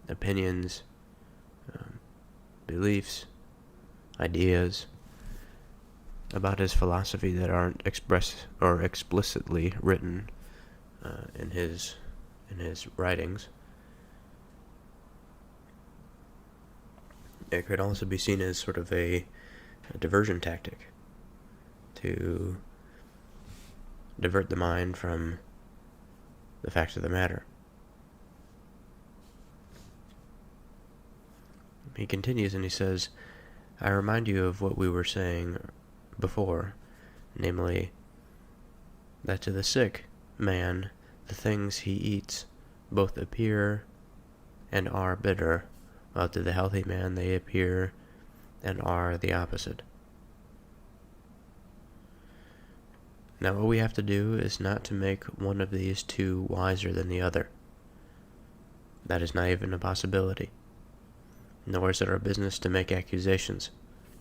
opinions, beliefs, ideas about his philosophy that aren't expressed or explicitly written in his writings. It could also be seen as sort of a diversion tactic. to divert the mind from the facts of the matter. He continues and he says, I remind you of what we were saying before, namely, that to the sick man the things he eats both appear and are bitter, while to the healthy man they appear and are the opposite. Now what we have to do is not to make one of these two wiser than the other. That is not even a possibility. Nor is it our business to make accusations,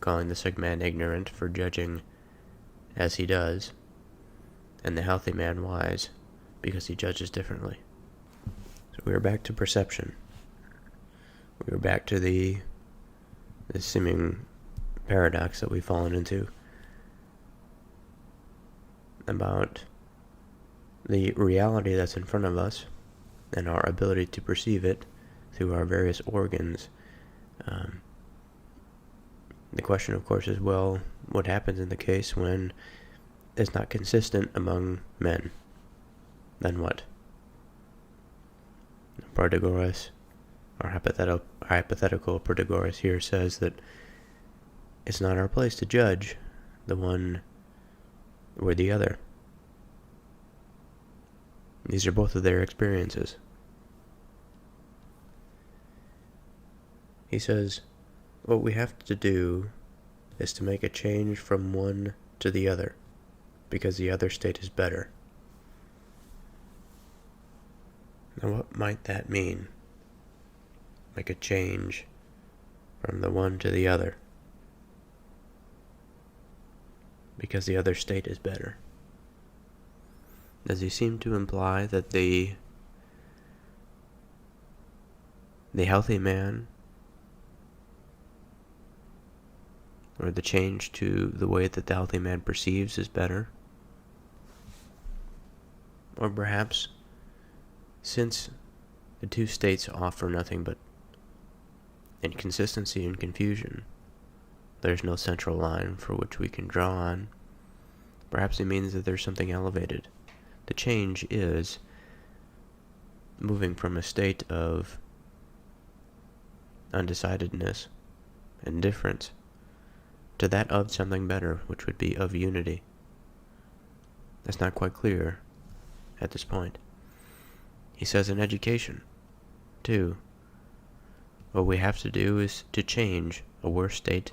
calling the sick man ignorant for judging as he does, and the healthy man wise because he judges differently. So we are back to perception. We are back to the seeming paradox that we've fallen into about the reality that's in front of us and our ability to perceive it through our various organs. The question, of course, is, well, what happens in the case when it's not consistent among men? Then what? Protagoras, or hypothetical Protagoras here, says that it's not our place to judge the one or the other. These are both of their experiences. He says, what we have to do is to make a change from one to the other, because the other state is better. Now what might that mean? Make a change from the one to the other, because the other state is better. Does he seem to imply that the healthy man, or the change to the way that the healthy man perceives, is better? Or perhaps, since the two states offer nothing but inconsistency and confusion, there's no central line for which we can draw on, perhaps it means that there's something elevated. The change is moving from a state of undecidedness and difference to that of something better, which would be of unity. That's not quite clear at this point. He says in education, too, what we have to do is to change a worse state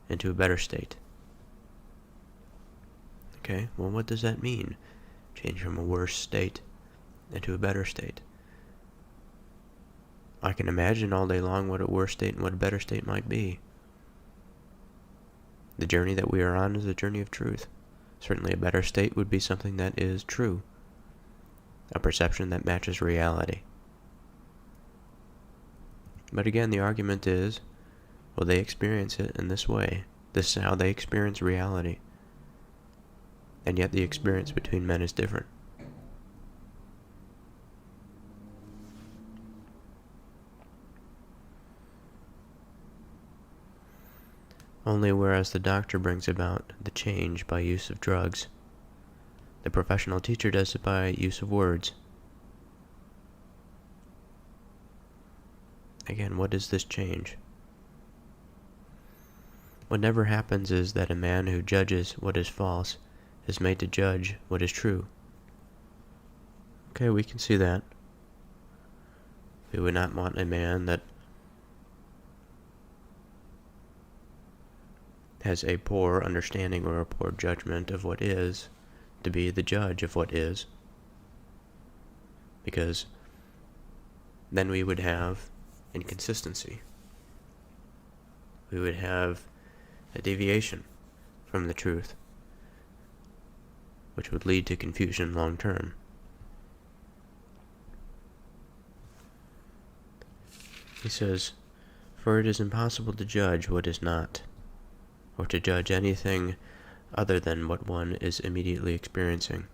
into a better state. Okay, well, what does that mean? Change from a worse state into a better state. I can imagine all day long what a worse state and what a better state might be. The journey that we are on is a journey of truth. Certainly a better state would be something that is true, a perception that matches reality. But again, the argument is, well, they experience it in this way. This is how they experience reality. And yet the experience between men is different. Only whereas the doctor brings about the change by use of drugs, the professional teacher does it by use of words. Again, what is this change? What never happens is that a man who judges what is false is made to judge what is true. Okay, we can see that. We would not want a man that has a poor understanding or a poor judgment of what is to be the judge of what is, because then we would have inconsistency. We would have a deviation from the truth, which would lead to confusion long term. He says, for it is impossible to judge what is not, or to judge anything other than what one is immediately experiencing.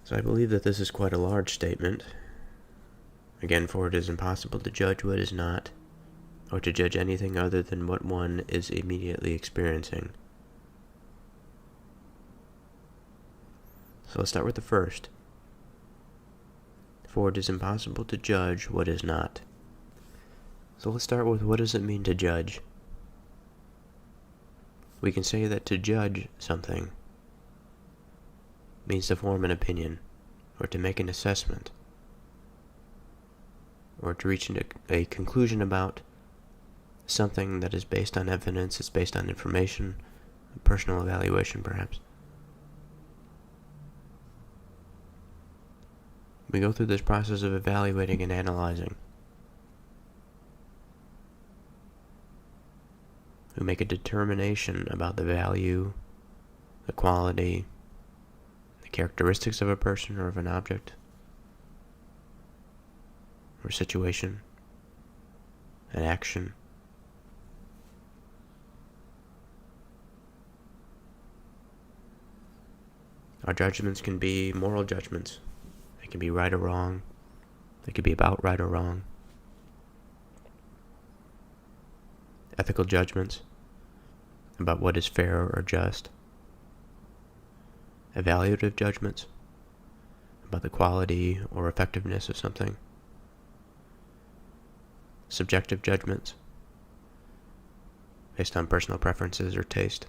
So I believe that this is quite a large statement. Again, for it is impossible to judge what is not, or to judge anything other than what one is immediately experiencing. So let's start with the first. For it is impossible to judge what is not. So let's start with, what does it mean to judge? We can say that to judge something means to form an opinion, or to make an assessment, or to reach a conclusion about something that is based on evidence, it's based on information, personal evaluation perhaps. We go through this process of evaluating and analyzing. We make a determination about the value, the quality, the characteristics of a person or of an object or situation, an action. Our judgments can be moral judgments. They can be right or wrong. They could be about right or wrong. Ethical judgments about what is fair or just. Evaluative judgments about the quality or effectiveness of something. Subjective judgments based on personal preferences or taste.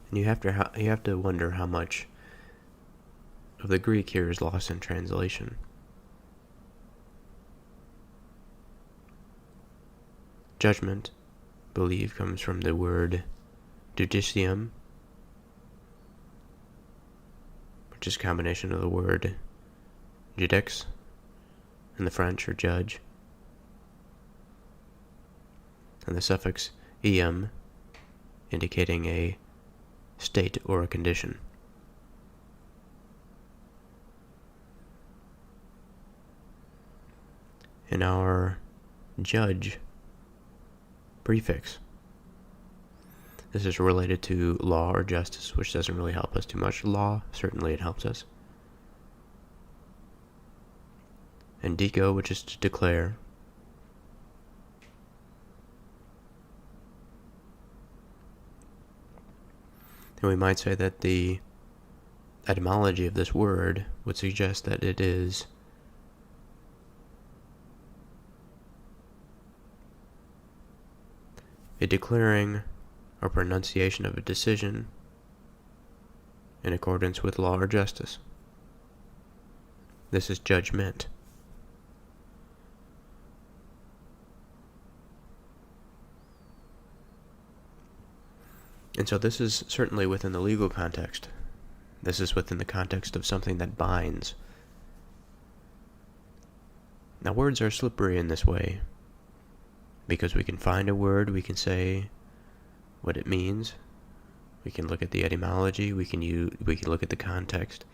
And you have to wonder how much of the Greek here is lost in translation. Judgment, believe, comes from the word judicium, which is a combination of the word judex in the French, or judge, and the suffix ium, indicating a state or a condition. In our judge prefix, this is related to law or justice, which doesn't really help us too much. Law, certainly it helps us. And dico, which is to declare. And we might say that the etymology of this word would suggest that it is a declaring or pronunciation of a decision in accordance with law or justice. This is judgment. And so this is certainly within the legal context. This is within the context of something that binds. Now, words are slippery in this way, because we can find a word, we can say what it means, we can look at the etymology, we can look at the context.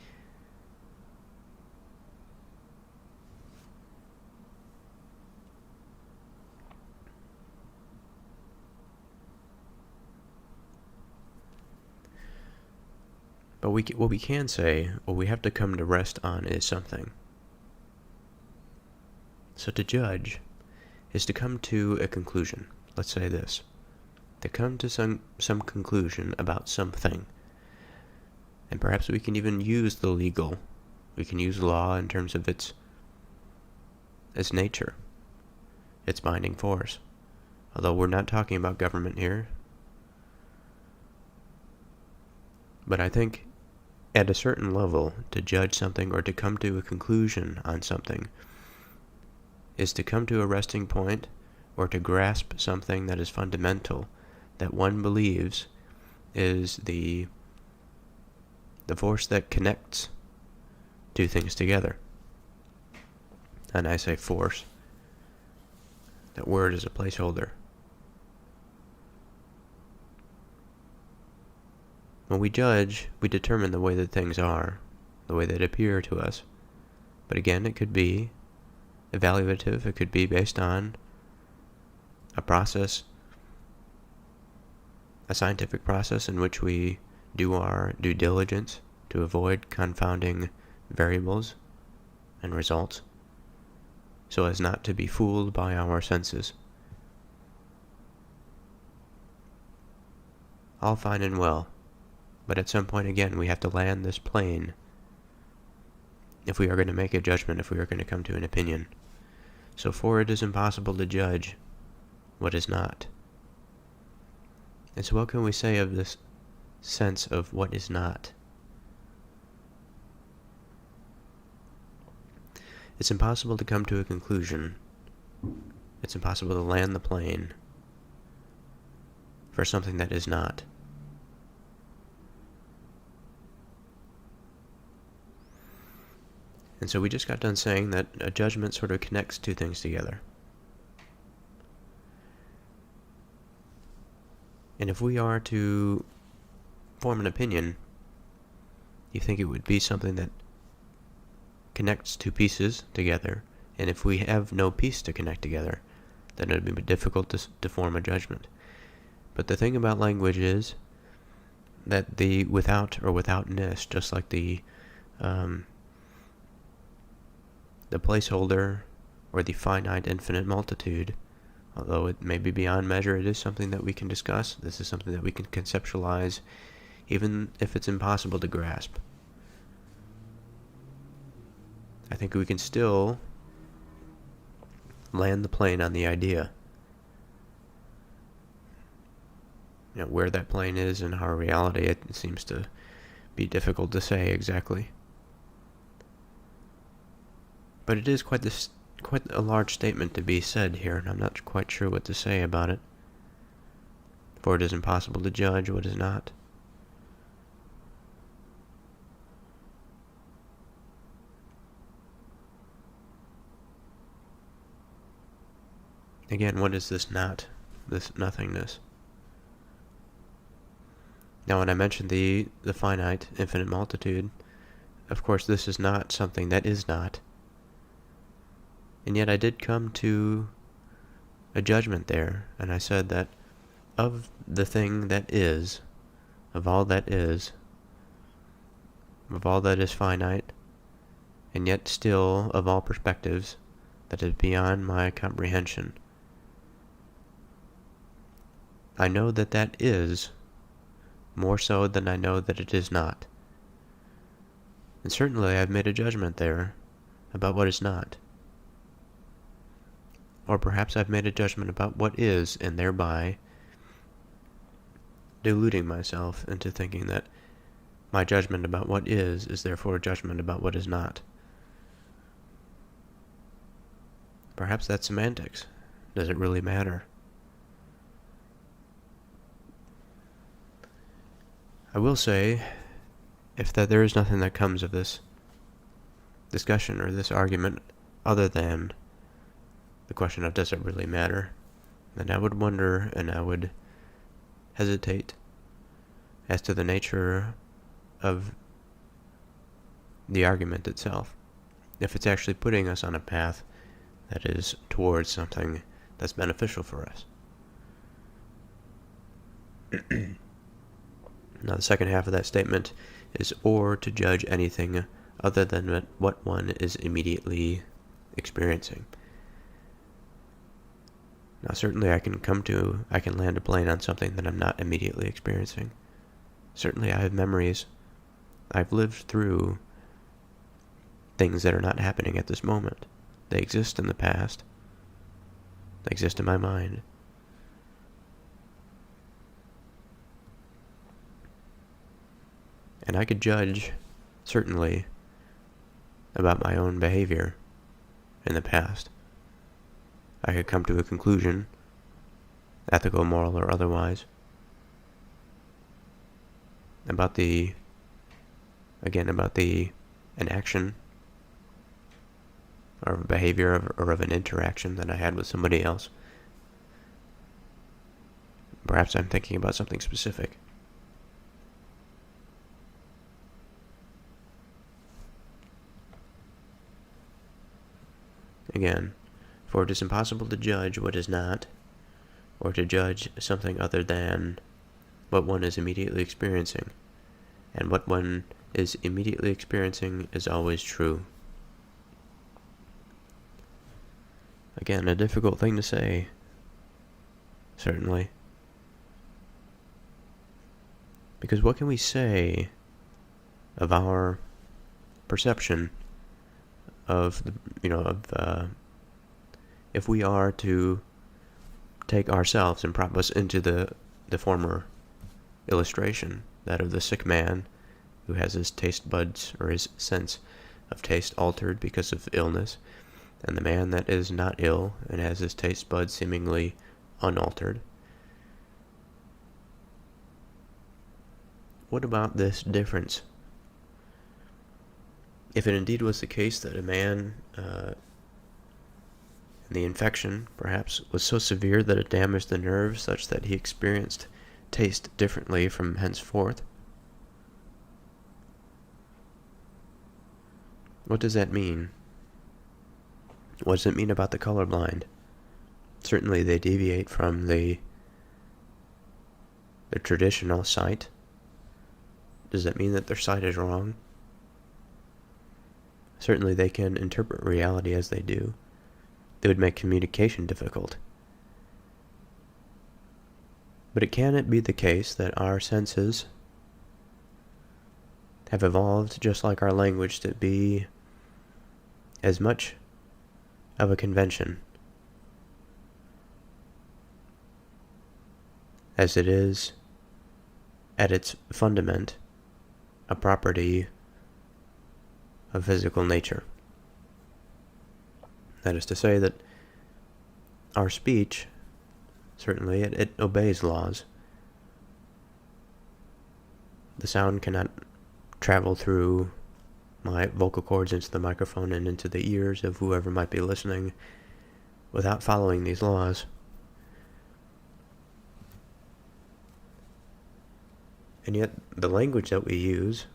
But what we can say, what we have to come to rest on, is something. So to judge is to come to a conclusion. Let's say this. To come to some conclusion about something. And perhaps we can even use the legal. We can use law in terms of its nature, its binding force. Although we're not talking about government here. But I think at a certain level, to judge something or to come to a conclusion on something is to come to a resting point or to grasp something that is fundamental, that one believes is the force that connects two things together. And I say force. That word is a placeholder. When we judge, we determine the way that things are, the way they appear to us. But again, it could be evaluative, it could be based on a process, a scientific process in which we do our due diligence to avoid confounding variables and results, so as not to be fooled by our senses. All fine and well. But at some point, again, we have to land this plane if we are going to make a judgment, if we are going to come to an opinion. So for it is impossible to judge what is not. And so what can we say of this sense of what is not? It's impossible to come to a conclusion. It's impossible to land the plane for something that is not. And so we just got done saying that a judgment sort of connects two things together. And if we are to form an opinion, you think it would be something that connects two pieces together, and if we have no piece to connect together, then it would be difficult to form a judgment. But the thing about language is that the without or withoutness, just like the placeholder or the finite infinite multitude, although it may be beyond measure, it is something that we can discuss. This is something that we can conceptualize, even if it's impossible to grasp. I think we can still land the plane on the idea. Where that plane is in our reality, it seems to be difficult to say exactly. But it is quite a large statement to be said here, and I'm not quite sure what to say about it. For it is impossible to judge what is not. Again, what is this not? This nothingness? Now, when I mentioned the finite infinite multitude, of course this is not something that is not. And yet I did come to a judgment there, and I said that of the thing that is, of all that is finite, and yet still of all perspectives, that is beyond my comprehension, I know that that is more so than I know that it is not. And certainly I've made a judgment there about what is not. Or perhaps I've made a judgment about what is, and thereby deluding myself into thinking that my judgment about what is therefore a judgment about what is not. Perhaps that's semantics. Does it really matter? I will say, if that there is nothing that comes of this discussion or this argument other than the question of does it really matter, then I would wonder and I would hesitate as to the nature of the argument itself. If it's actually putting us on a path that is towards something that's beneficial for us. Now, the second half of that statement is, or to judge anything other than what one is immediately experiencing. Now, certainly I can land a plane on something that I'm not immediately experiencing. Certainly I have memories. I've lived through things that are not happening at this moment. They exist in the past. They exist in my mind. And I could judge, certainly, about my own behavior in the past. I could come to a conclusion, ethical, moral, or otherwise, about an action or a behavior or of an interaction that I had with somebody else. Perhaps I'm thinking about something specific. Again, for it is impossible to judge what is not, or to judge something other than what one is immediately experiencing, and what one is immediately experiencing is always true. Again, a difficult thing to say, certainly. Because what can we say of our perception of if we are to take ourselves and prop us into the former illustration, that of the sick man who has his taste buds or his sense of taste altered because of illness, and the man that is not ill and has his taste buds seemingly unaltered. What about this difference? If it indeed was the case that a man, the infection perhaps was so severe that it damaged the nerves such that he experienced taste differently from henceforth, what does that mean? What does it mean about the colorblind? Certainly they deviate from the traditional sight. Does that mean that their sight is wrong? Certainly they can interpret reality as they do. It would make communication difficult. But can it be the case that our senses have evolved just like our language to be as much of a convention as it is at its fundament a property of physical nature? That is to say that our speech, certainly, it obeys laws. The sound cannot travel through my vocal cords into the microphone and into the ears of whoever might be listening without following these laws. And yet, the language that we use,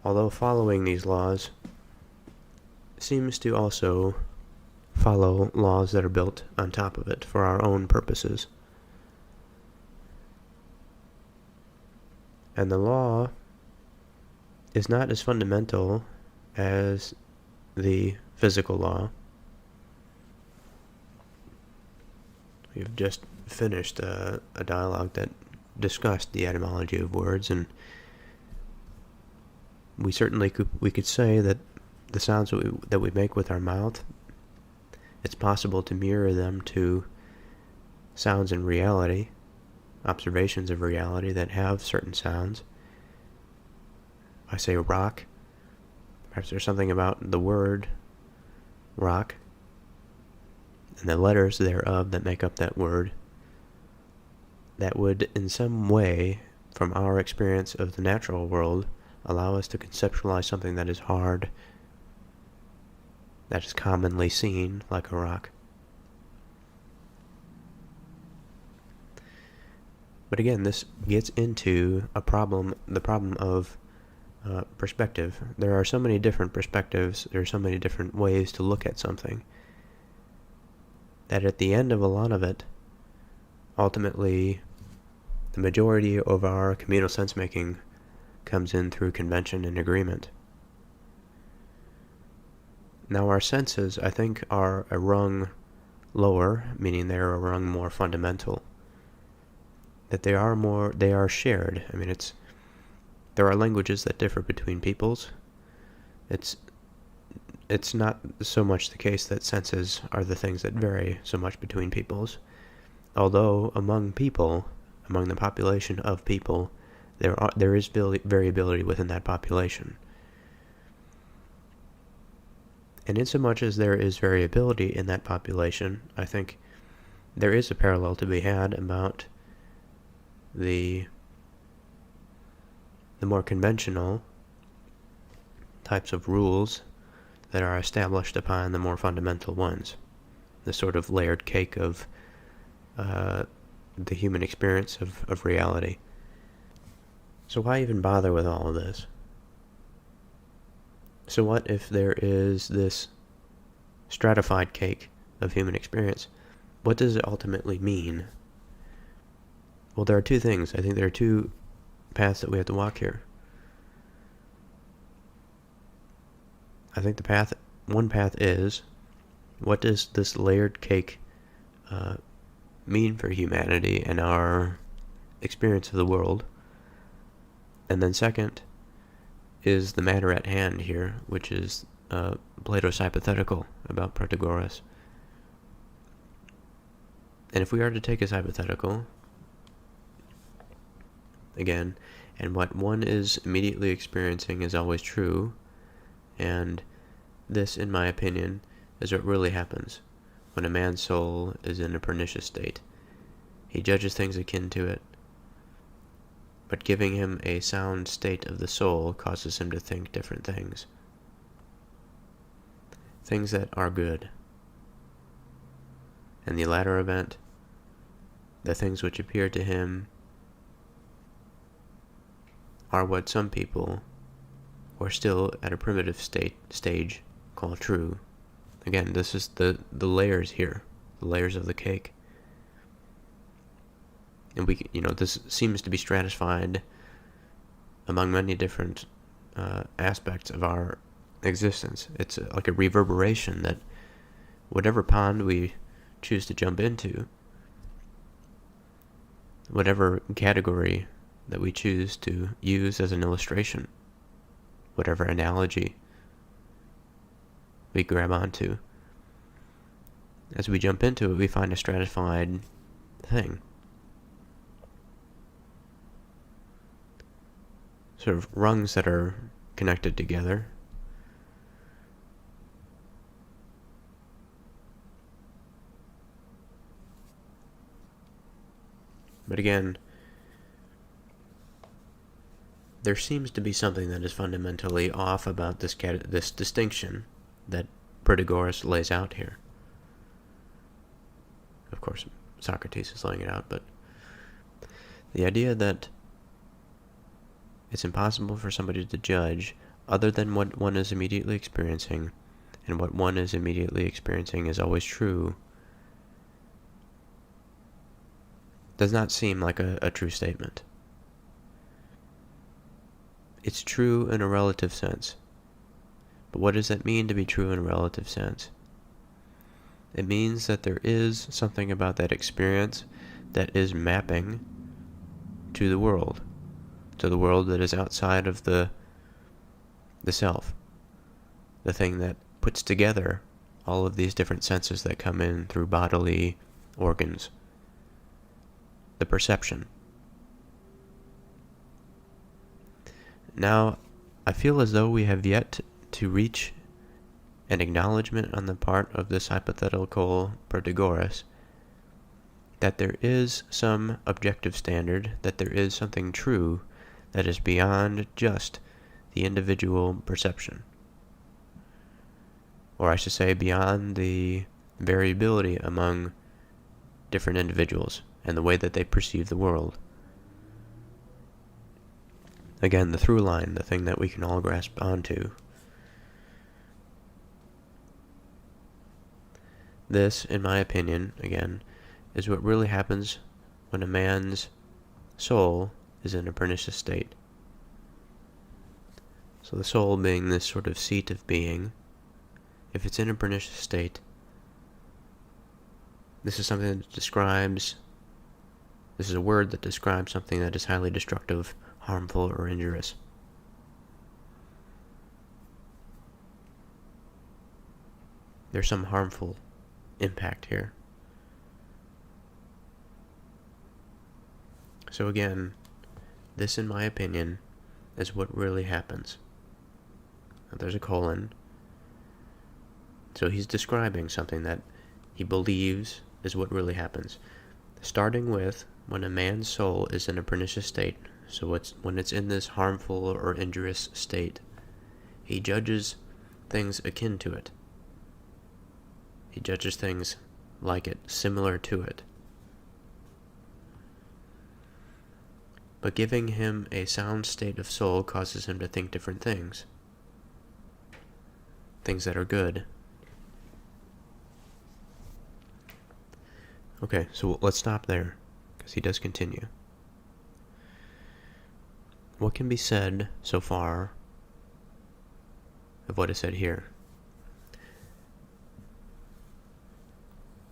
although following these laws, seems to also follow laws that are built on top of it for our own purposes. And the law is not as fundamental as the physical law. We've just finished a dialogue that discussed the etymology of words, and we certainly could say that the sounds that we make with our mouth, it's possible to mirror them to sounds in reality, observations of reality that have certain sounds. I say rock, perhaps there's something about the word rock and the letters thereof that make up that word that would in some way, from our experience of the natural world, allow us to conceptualize something that is hard, that is commonly seen like a rock. But again, this gets into the problem of perspective. There are so many different perspectives, there are so many different ways to look at something, that at the end of a lot of it, ultimately, the majority of our communal sense-making comes in through convention and agreement. Now, our senses, I think, are a rung lower, meaning they're a rung more fundamental. That they are shared. I mean, there are languages that differ between peoples. It's not so much the case that senses are the things that vary so much between peoples. Although among people, among the population of people, there is variability within that population. And insomuch as there is variability in that population, I think there is a parallel to be had about the more conventional types of rules that are established upon the more fundamental ones. The sort of layered cake of the human experience of reality. So why even bother with all of this? So what if there is this stratified cake of human experience? What does it ultimately mean? Well, there are two things. I think there are two paths that we have to walk here. I think one path is, what does this layered cake mean for humanity and our experience of the world. And then second is the matter at hand here, which is Plato's hypothetical about Protagoras. And if we are to take his hypothetical, again, and what one is immediately experiencing is always true, and this, in my opinion, is what really happens when a man's soul is in a pernicious state. He judges things akin to it, but giving him a sound state of the soul causes him to think different things. Things that are good. In the latter event, the things which appear to him are what some people, who are still at a primitive stage, call true. Again, this is the layers here, the layers of the cake. And this seems to be stratified among many different aspects of our existence. It's like a reverberation that whatever pond we choose to jump into, whatever category that we choose to use as an illustration, whatever analogy we grab onto, as we jump into it, we find a stratified thing. Sort of rungs that are connected together. But again, there seems to be something that is fundamentally off about this distinction that Protagoras lays out here. Of course, Socrates is laying it out, but the idea that it's impossible for somebody to judge other than what one is immediately experiencing, and what one is immediately experiencing is always true, does not seem like a true statement. It's true in a relative sense. But what does that mean to be true in a relative sense? It means that there is something about that experience that is mapping to the world that is outside of the self, the thing that puts together all of these different senses that come in through bodily organs, the perception. Now, I feel as though we have yet to reach an acknowledgement on the part of this hypothetical Protagoras that there is some objective standard, that there is something true that is beyond just the individual perception. Or I should say beyond the variability among different individuals and the way that they perceive the world. Again, the through line, the thing that we can all grasp onto. This, in my opinion, again, is what really happens when a man's soul is in a pernicious state. So the soul being this sort of seat of being, if it's in a pernicious state, this is something that describes, this is a word that describes something that is highly destructive, harmful, or injurious. There's some harmful impact here. So again, this, in my opinion, is what really happens. Now, there's a colon. So he's describing something that he believes is what really happens. Starting with when a man's soul is in a pernicious state, so when it's in this harmful or injurious state, he judges things akin to it. He judges things like it, similar to it. But giving him a sound state of soul causes him to think different things. Things that are good. Okay, so let's stop there, because he does continue. What can be said so far of what is said here?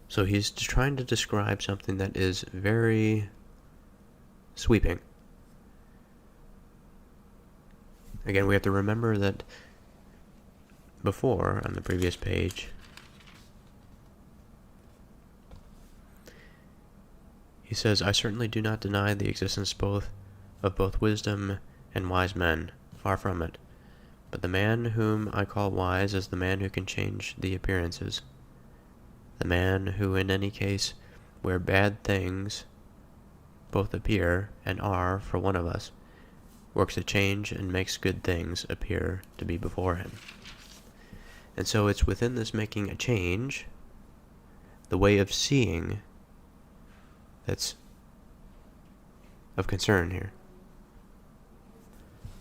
So he's trying to describe something that is very sweeping. Again, we have to remember that before, on the previous page, he says, I certainly do not deny the existence of both wisdom and wise men, far from it. But the man whom I call wise is the man who can change the appearances. The man who in any case, where bad things both appear and are for one of us, works a change and makes good things appear to be before him. And so it's within this making a change, the way of seeing, that's of concern here.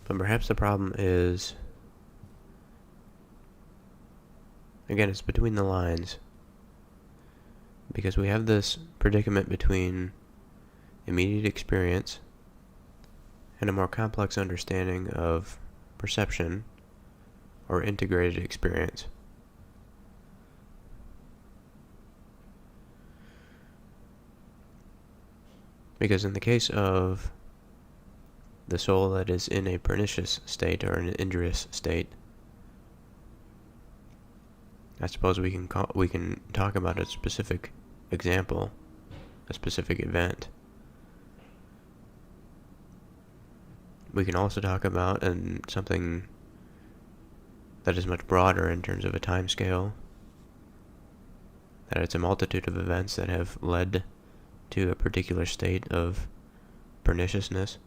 But perhaps the problem is, again, it's between the lines, because we have this predicament between immediate experience and a more complex understanding of perception or integrated experience. Because in the case of the soul that is in a pernicious state or an injurious state, I suppose we can talk about a specific example, a specific event. We can also talk about something that is much broader in terms of a time scale, that it's a multitude of events that have led to a particular state of perniciousness.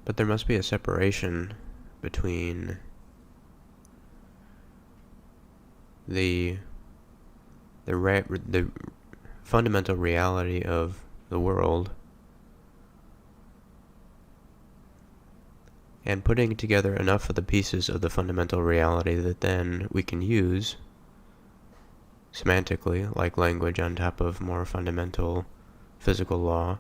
But there must be a separation between the fundamental reality of the world and putting together enough of the pieces of the fundamental reality that then we can use semantically, like language on top of more fundamental physical law,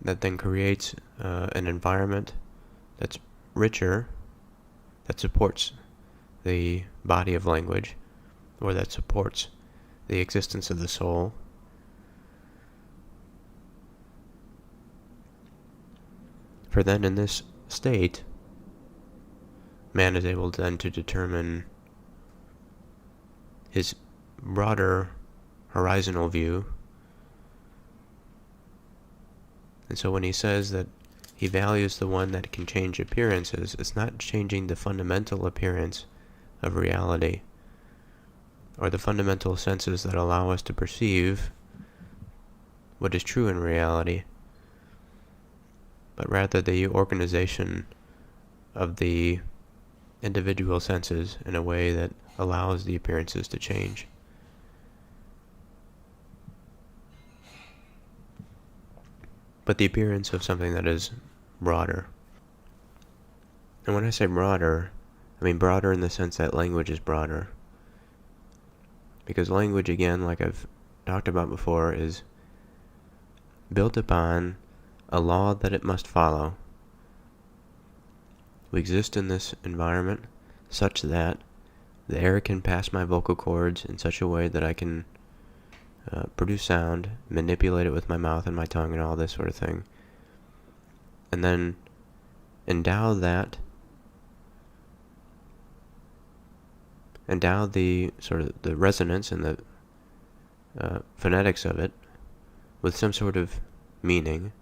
that then creates an environment that's richer, that supports the body of language, or that supports the existence of the soul. For then in this state, man is able then to determine his broader horizontal view. And so when he says that he values the one that can change appearances, it's not changing the fundamental appearance of reality, or the fundamental senses that allow us to perceive what is true in reality, but rather the organization of the individual senses in a way that allows the appearances to change. But the appearance of something that is broader. And when I say broader, I mean broader in the sense that language is broader. Because language, again, like I've talked about before, is built upon a law that it must follow. We exist in this environment such that the air can pass my vocal cords in such a way that I can produce sound, manipulate it with my mouth and my tongue and all this sort of thing. And then endow the sort of the resonance and the phonetics of it with some sort of meaning,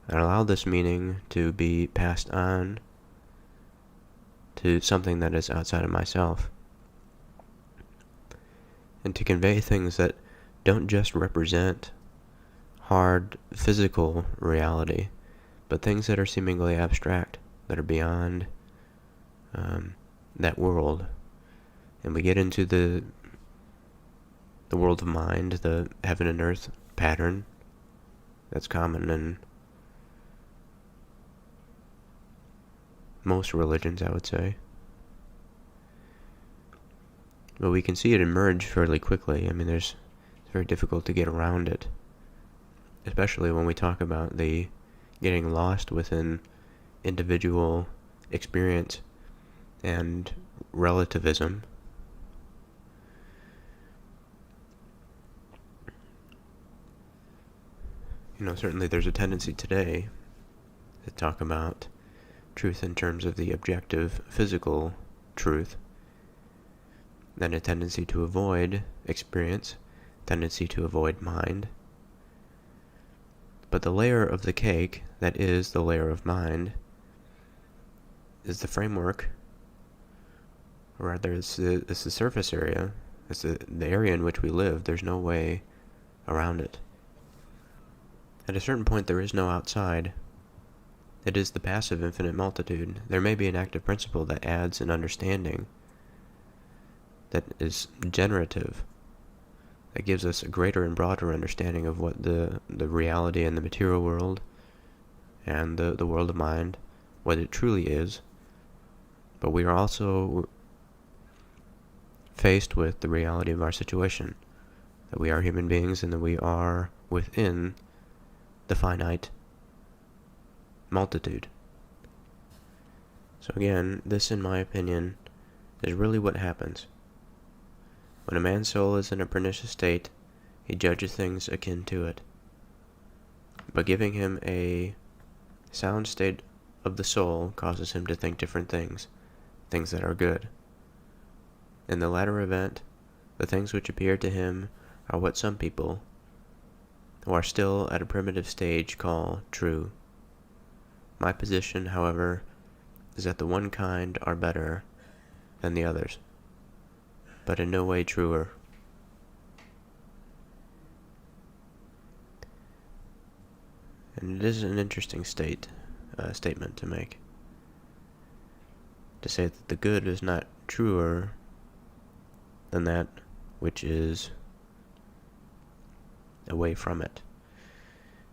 and allow this meaning to be passed on to something that is outside of myself, and to convey things that don't just represent hard physical reality, but things that are seemingly abstract, that are beyond that world. And we get into the world of mind, the heaven and earth pattern that's common in most religions, I would say. But we can see it emerge fairly quickly. I mean, it's very difficult to get around it, especially when we talk about the getting lost within individual experience and relativism. Certainly there's a tendency today to talk about truth in terms of the objective physical truth, then a tendency to avoid experience, tendency to avoid mind. But the layer of the cake, that is the layer of mind, is the framework, or rather it's the surface area, it's the area in which we live. There's no way around it. At a certain point there is no outside. It is the passive infinite multitude. There may be an active principle that adds an understanding that is generative, that gives us a greater and broader understanding of what the reality and the material world and the world of mind, what it truly is. But we are also faced with the reality of our situation, that we are human beings and that we are within the finite multitude. So again, this, in my opinion, is really what happens. When a man's soul is in a pernicious state, he judges things akin to it. But giving him a sound state of the soul causes him to think different things that are good. In the latter event, the things which appear to him are what some people, who are still at a primitive stage, call true. My position, however, is that the one kind are better than the others, but in no way truer. And it is an interesting statement to make, to say that the good is not truer than that which is away from it.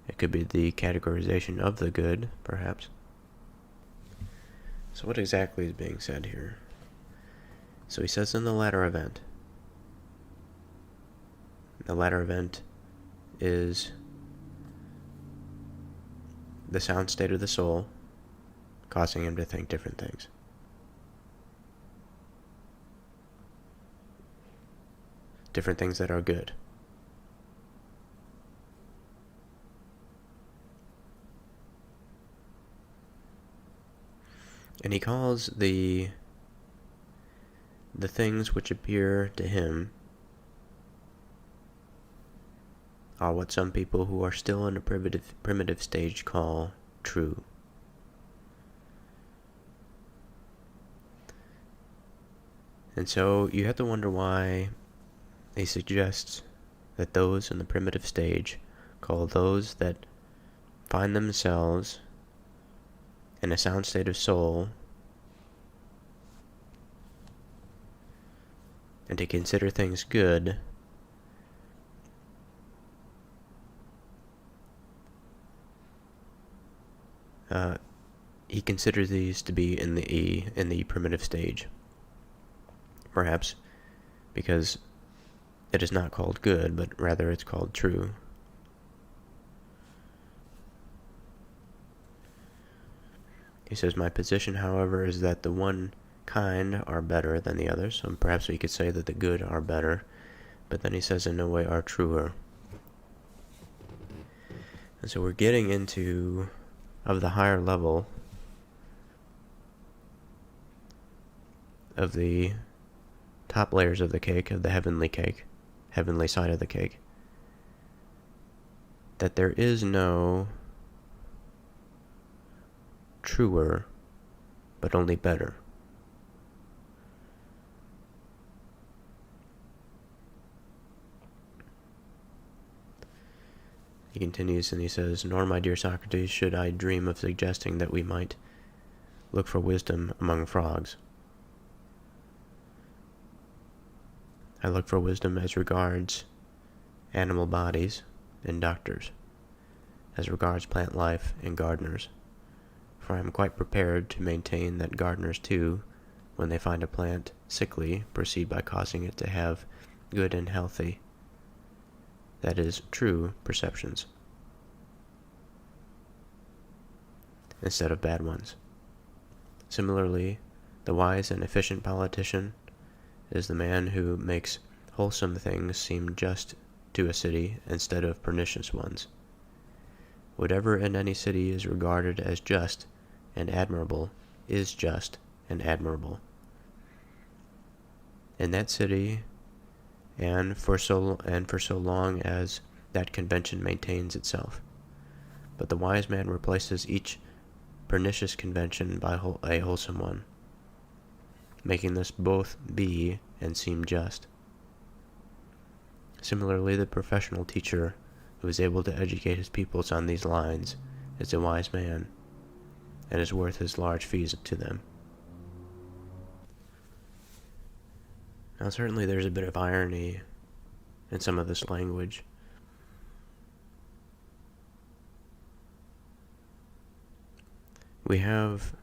It could be the categorization of the good, perhaps. So what exactly is being said here? So he says in the latter event. The latter event is the sound state of the soul, causing him to think different things. Different things that are good. And he calls the things which appear to him are what some people who are still in a primitive stage call true. And so you have to wonder why he suggests that those in the primitive stage call those that find themselves in a sound state of soul, and to consider things good, he considers these to be in the primitive stage. Perhaps because it is not called good, but rather it's called true. He says, my position, however, is that the one kind are better than the others. So perhaps we could say that the good are better, but then he says in no way are truer. And so we're getting into, of the higher level of the top layers of the cake, of the heavenly cake, heavenly side of the cake, that there is no truer, but only better. He continues and he says, nor, my dear Socrates, should I dream of suggesting that we might look for wisdom among frogs. I look for wisdom as regards animal bodies and doctors, as regards plant life and gardeners. For I am quite prepared to maintain that gardeners too, when they find a plant sickly, proceed by causing it to have good and healthy, that is, true perceptions, instead of bad ones. Similarly, The wise and efficient politician is the man who makes wholesome things seem just to a city instead of pernicious ones. Whatever in any city is regarded as just and admirable is just and admirable in that city, and for so long as that convention maintains itself. But the wise man replaces each pernicious convention by a wholesome one, making this both be and seem just. Similarly, the professional teacher who is able to educate his pupils on these lines is a wise man, and is worth his large fees to them. Now, certainly there's a bit of irony in some of this language. We have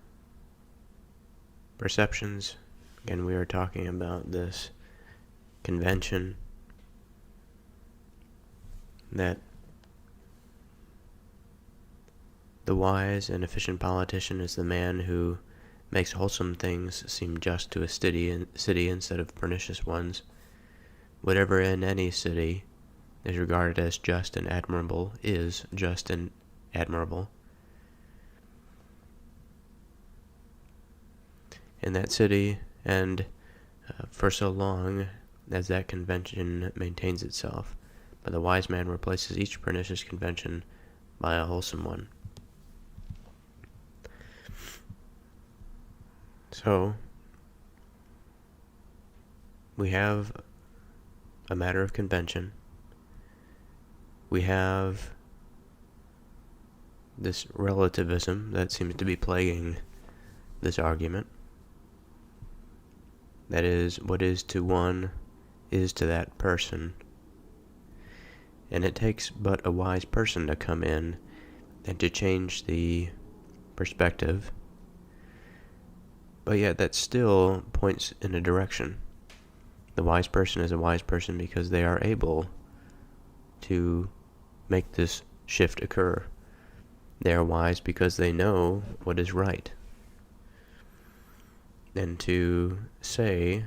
perceptions. Again, we are talking about this convention that the wise and efficient politician is the man who makes wholesome things seem just to a city instead of pernicious ones. Whatever in any city is regarded as just and admirable is just and admirable. In that city, and for so long as that convention maintains itself, but the wise man replaces each pernicious convention by a wholesome one. So, we have a matter of convention. We have this relativism that seems to be plaguing this argument. That is, what is to one is to that person. And it takes but a wise person to come in and to change the perspective. But yet that still points in a direction. The wise person is a wise person because they are able to make this shift occur. They are wise because they know what is right. And to say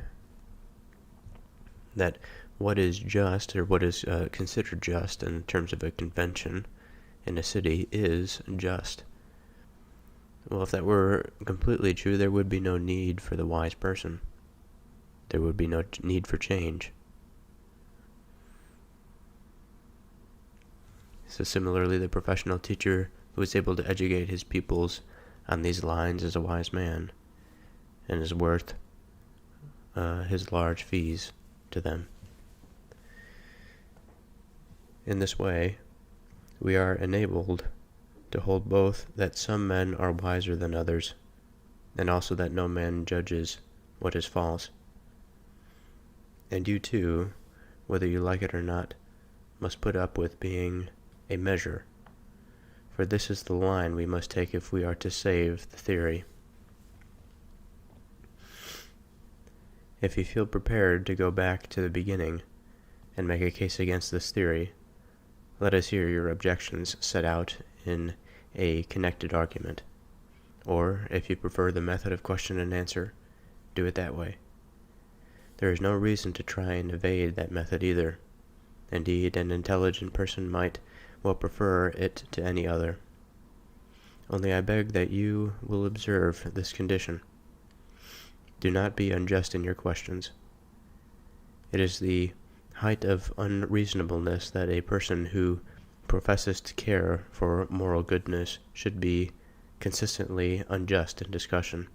that what is just, or what is considered just in terms of a convention in a city, is just. Well, if that were completely true, there would be no need for the wise person. There would be no need for change. So similarly, the professional teacher who is able to educate his pupils on these lines is a wise man, and is worth his large fees to them. In this way, we are enabled to hold both that some men are wiser than others, and also that no man judges what is false. And you too, whether you like it or not, must put up with being a measure, for this is the line we must take if we are to save the theory. If you feel prepared to go back to the beginning and make a case against this theory, let us hear your objections set out in a connected argument. Or, if you prefer the method of question and answer, do it that way. There is no reason to try and evade that method either. Indeed, an intelligent person might well prefer it to any other. Only I beg that you will observe this condition. Do not be unjust in your questions. It is the height of unreasonableness that a person who professes to care for moral goodness should be consistently unjust in discussion.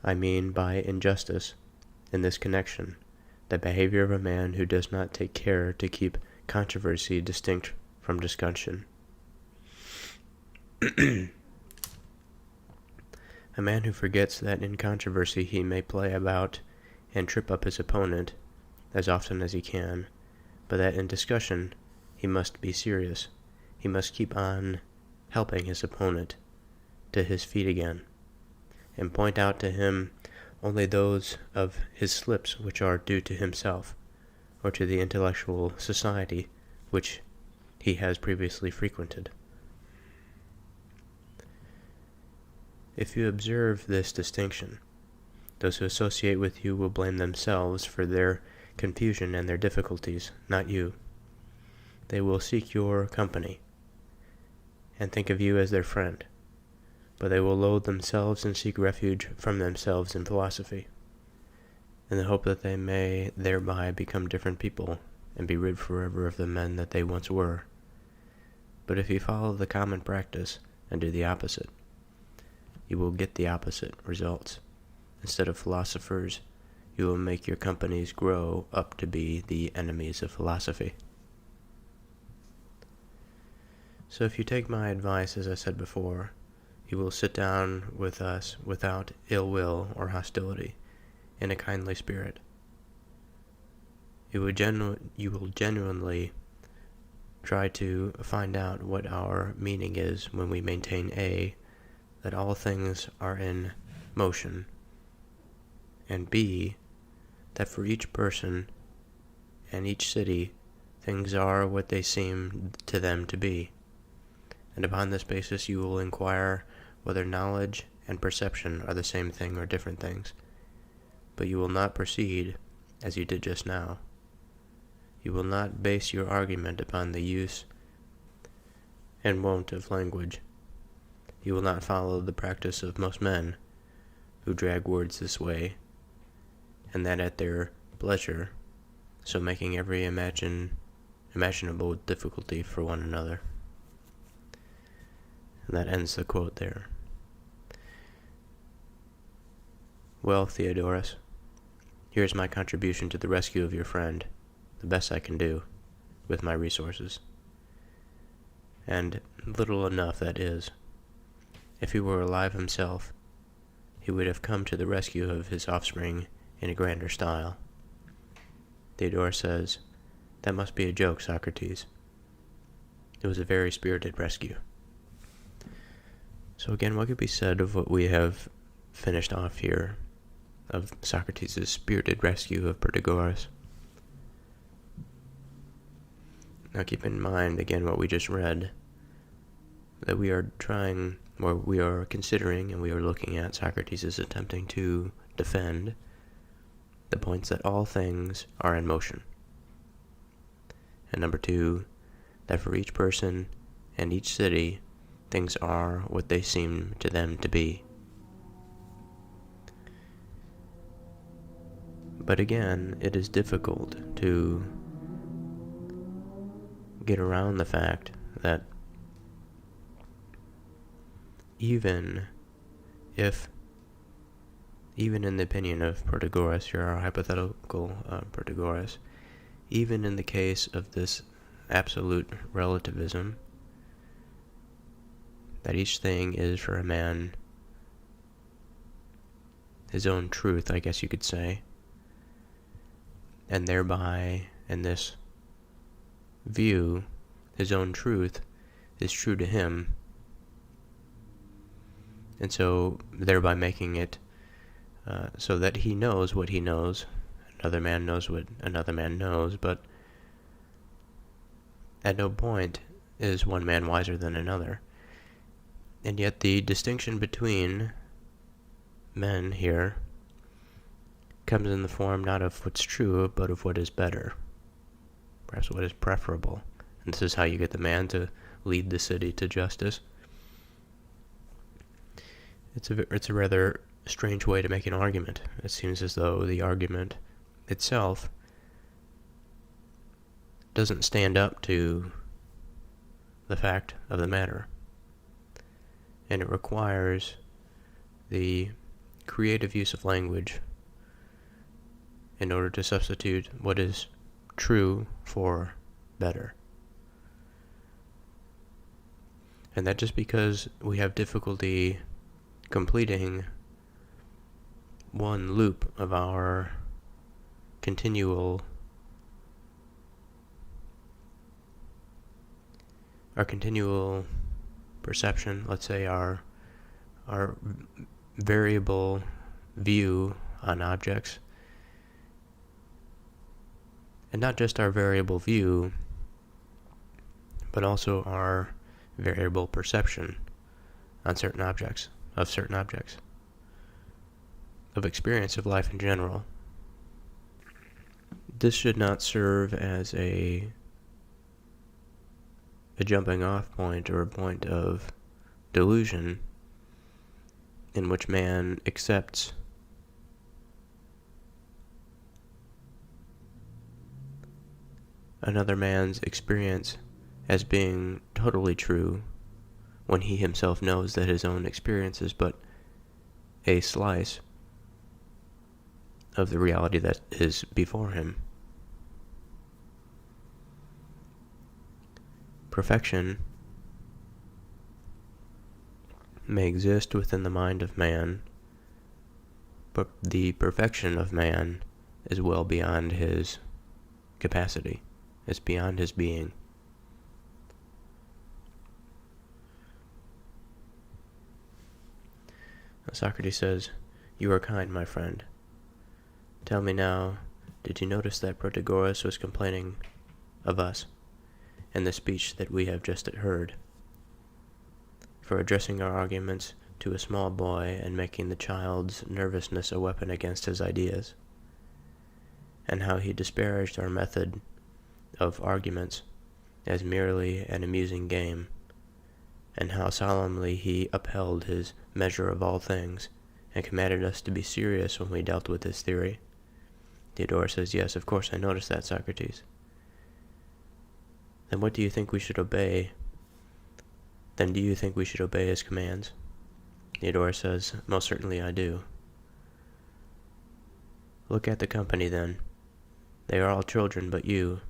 I mean by injustice, in this connection, the behavior of a man who does not take care to keep controversy distinct from discussion. A man who forgets that in controversy he may play about and trip up his opponent as often as he can, but that in discussion he must be serious. He must keep on helping his opponent to his feet again, and point out to him only those of his slips which are due to himself, or to the intellectual society which he has previously frequented. If you observe this distinction, Those who associate with you will blame themselves for their confusion and their difficulties, not you. They will seek your company and think of you as their friend, but they will loathe themselves and seek refuge from themselves in philosophy, in the hope that they may thereby become different people and be rid forever of the men that they once were. But if you follow the common practice and do the opposite, you will get the opposite results. Instead of philosophers, you will make your companies grow up to be the enemies of philosophy. So if you take my advice, as I said before, you will sit down with us without ill will or hostility, in a kindly spirit. You will genuinely try to find out what our meaning is when we maintain A, that all things are in motion, and B, that for each person and each city, things are what they seem to them to be. And upon this basis you will inquire whether knowledge and perception are the same thing or different things. But you will not proceed as you did just now. You will not base your argument upon the use and wont of language. You will not follow the practice of most men, who drag words this way, and that at their pleasure, so making every imaginable difficulty for one another. And that ends the quote there. Well, Theodorus, here's my contribution to the rescue of your friend, the best I can do, with my resources. And little enough, that is. If he were alive himself, he would have come to the rescue of his offspring in a grander style. Theodorus says, "That must be a joke, Socrates." It was a very spirited rescue. So again, what could be said of what we have finished off here, of Socrates' spirited rescue of Protagoras? Now keep in mind, again, what we just read, that we are considering, and we are looking at Socrates is attempting to defend the points that all things are in motion. And number 2, that for each person and each city, things are what they seem to them to be. But again, it is difficult to get around the fact that even in the opinion of Protagoras, your hypothetical Protagoras, even in the case of this absolute relativism, that each thing is for a man his own truth, I guess you could say, and thereby, in this view, his own truth is true to him, and so thereby making it so that he knows what he knows, another man knows what another man knows, but at no point is one man wiser than another. And yet the distinction between men here comes in the form not of what's true, but of what is better, perhaps what is preferable. And this is how you get the man to lead the city to justice. It's a rather strange way to make an argument. It seems as though the argument itself doesn't stand up to the fact of the matter, and it requires the creative use of language in order to substitute what is true for better. And that just because we have difficulty completing one loop of our continual perception, let's say our variable view on objects, and not just our variable view, but also our variable perception on certain objects, of experience of life in general. This should not serve as a jumping off point or a point of delusion in which man accepts another man's experience as being totally true when he himself knows that his own experience is but a slice of the reality that is before him. Perfection may exist within the mind of man, but the perfection of man is well beyond his capacity. It's beyond his being. Socrates says, "You are kind, my friend. Tell me now, did you notice that Protagoras was complaining of us in the speech that we have just heard, for addressing our arguments to a small boy and making the child's nervousness a weapon against his ideas, and how he disparaged our method of arguments as merely an amusing game, and how solemnly he upheld his measure of all things, and commanded us to be serious when we dealt with his theory?" Theodorus says, "Yes, of course I noticed that, Socrates." "Then what do you think we should obey? Then do you think we should obey his commands?" Theodorus says, "Most certainly I do." "Look at the company, then. They are all children but you.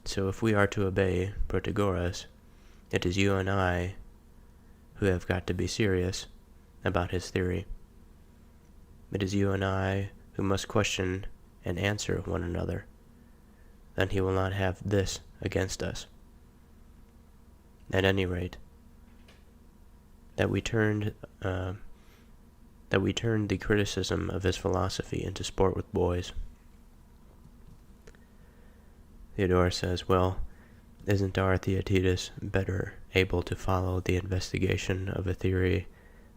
So if we are to obey Protagoras, it is you and I who have got to be serious about his theory. It is you and I who must question and answer one another. Then he will not have this against us. At any rate, that we turned the criticism of his philosophy into sport with boys." Theodorus says, "Well, isn't our Theaetetus better able to follow the investigation of a theory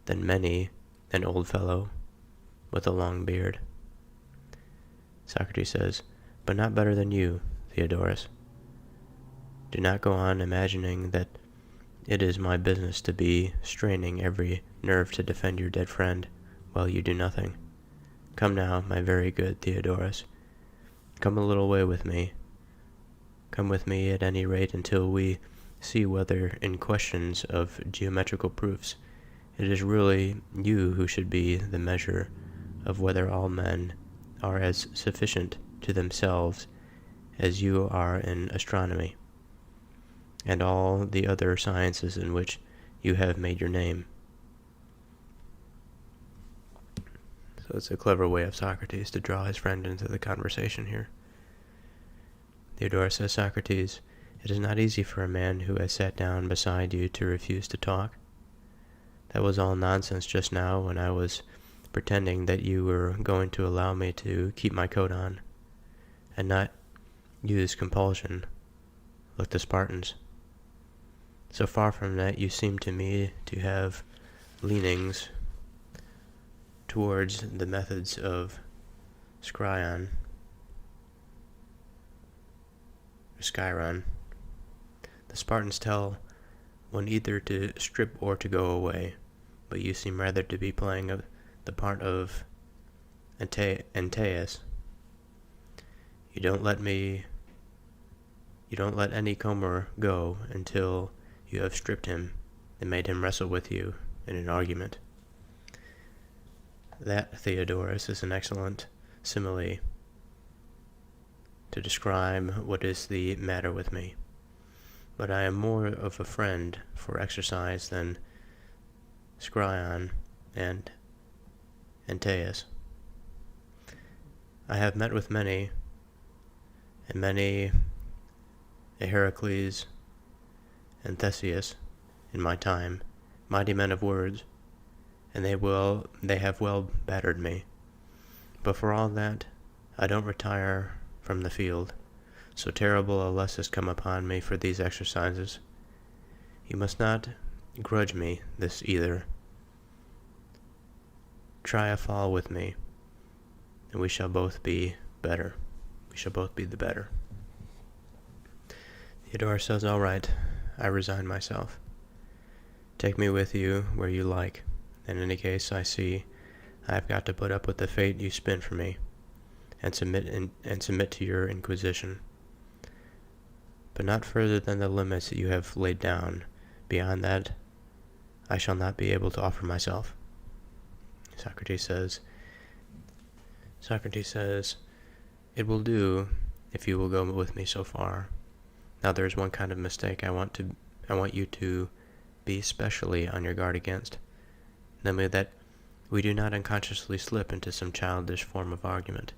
than many an old fellow with a long beard?" Socrates says, "But not better than you, Theodorus. Do not go on imagining that it is my business to be straining every nerve to defend your dead friend while you do nothing. Come now, my very good Theodorus, come a little way with me. Come with me at any rate until we see whether in questions of geometrical proofs it is really you who should be the measure of whether all men are as sufficient to themselves as you are in astronomy, and all the other sciences in which you have made your name." So it's a clever way of Socrates to draw his friend into the conversation here. Theodorus says, "Socrates, it is not easy for a man who has sat down beside you to refuse to talk. That was all nonsense just now when I was pretending that you were going to allow me to keep my coat on, and not use compulsion, like the Spartans. So far from that, you seem to me to have leanings towards the methods of Sciron. The Spartans tell one either to strip or to go away, but you seem rather to be playing the part of Antaeus. You don't let any comer go until you have stripped him and made him wrestle with you in an argument. That, Theodorus, is an excellent simile to describe what is the matter with me. But I am more of a friend for exercise than Sciron and Antaeus. I have met with many a Heracles and Theseus in my time, mighty men of words, and they have well battered me. But for all that, I don't retire from the field. So terrible a loss has come upon me for these exercises. You must not grudge me this either. Try a fall with me, and we shall both be better. We shall both be the better. Theodorus says, all right, I resign myself. Take me with you where you like. In any case, I see I have got to put up with the fate you spin for me, and submit to your inquisition. But not further than the limits that you have laid down. Beyond that, I shall not be able to offer myself. Socrates says, it will do if you will go with me so far. Now there is one kind of mistake I want you to be specially on your guard against, namely that we do not unconsciously slip into some childish form of argument.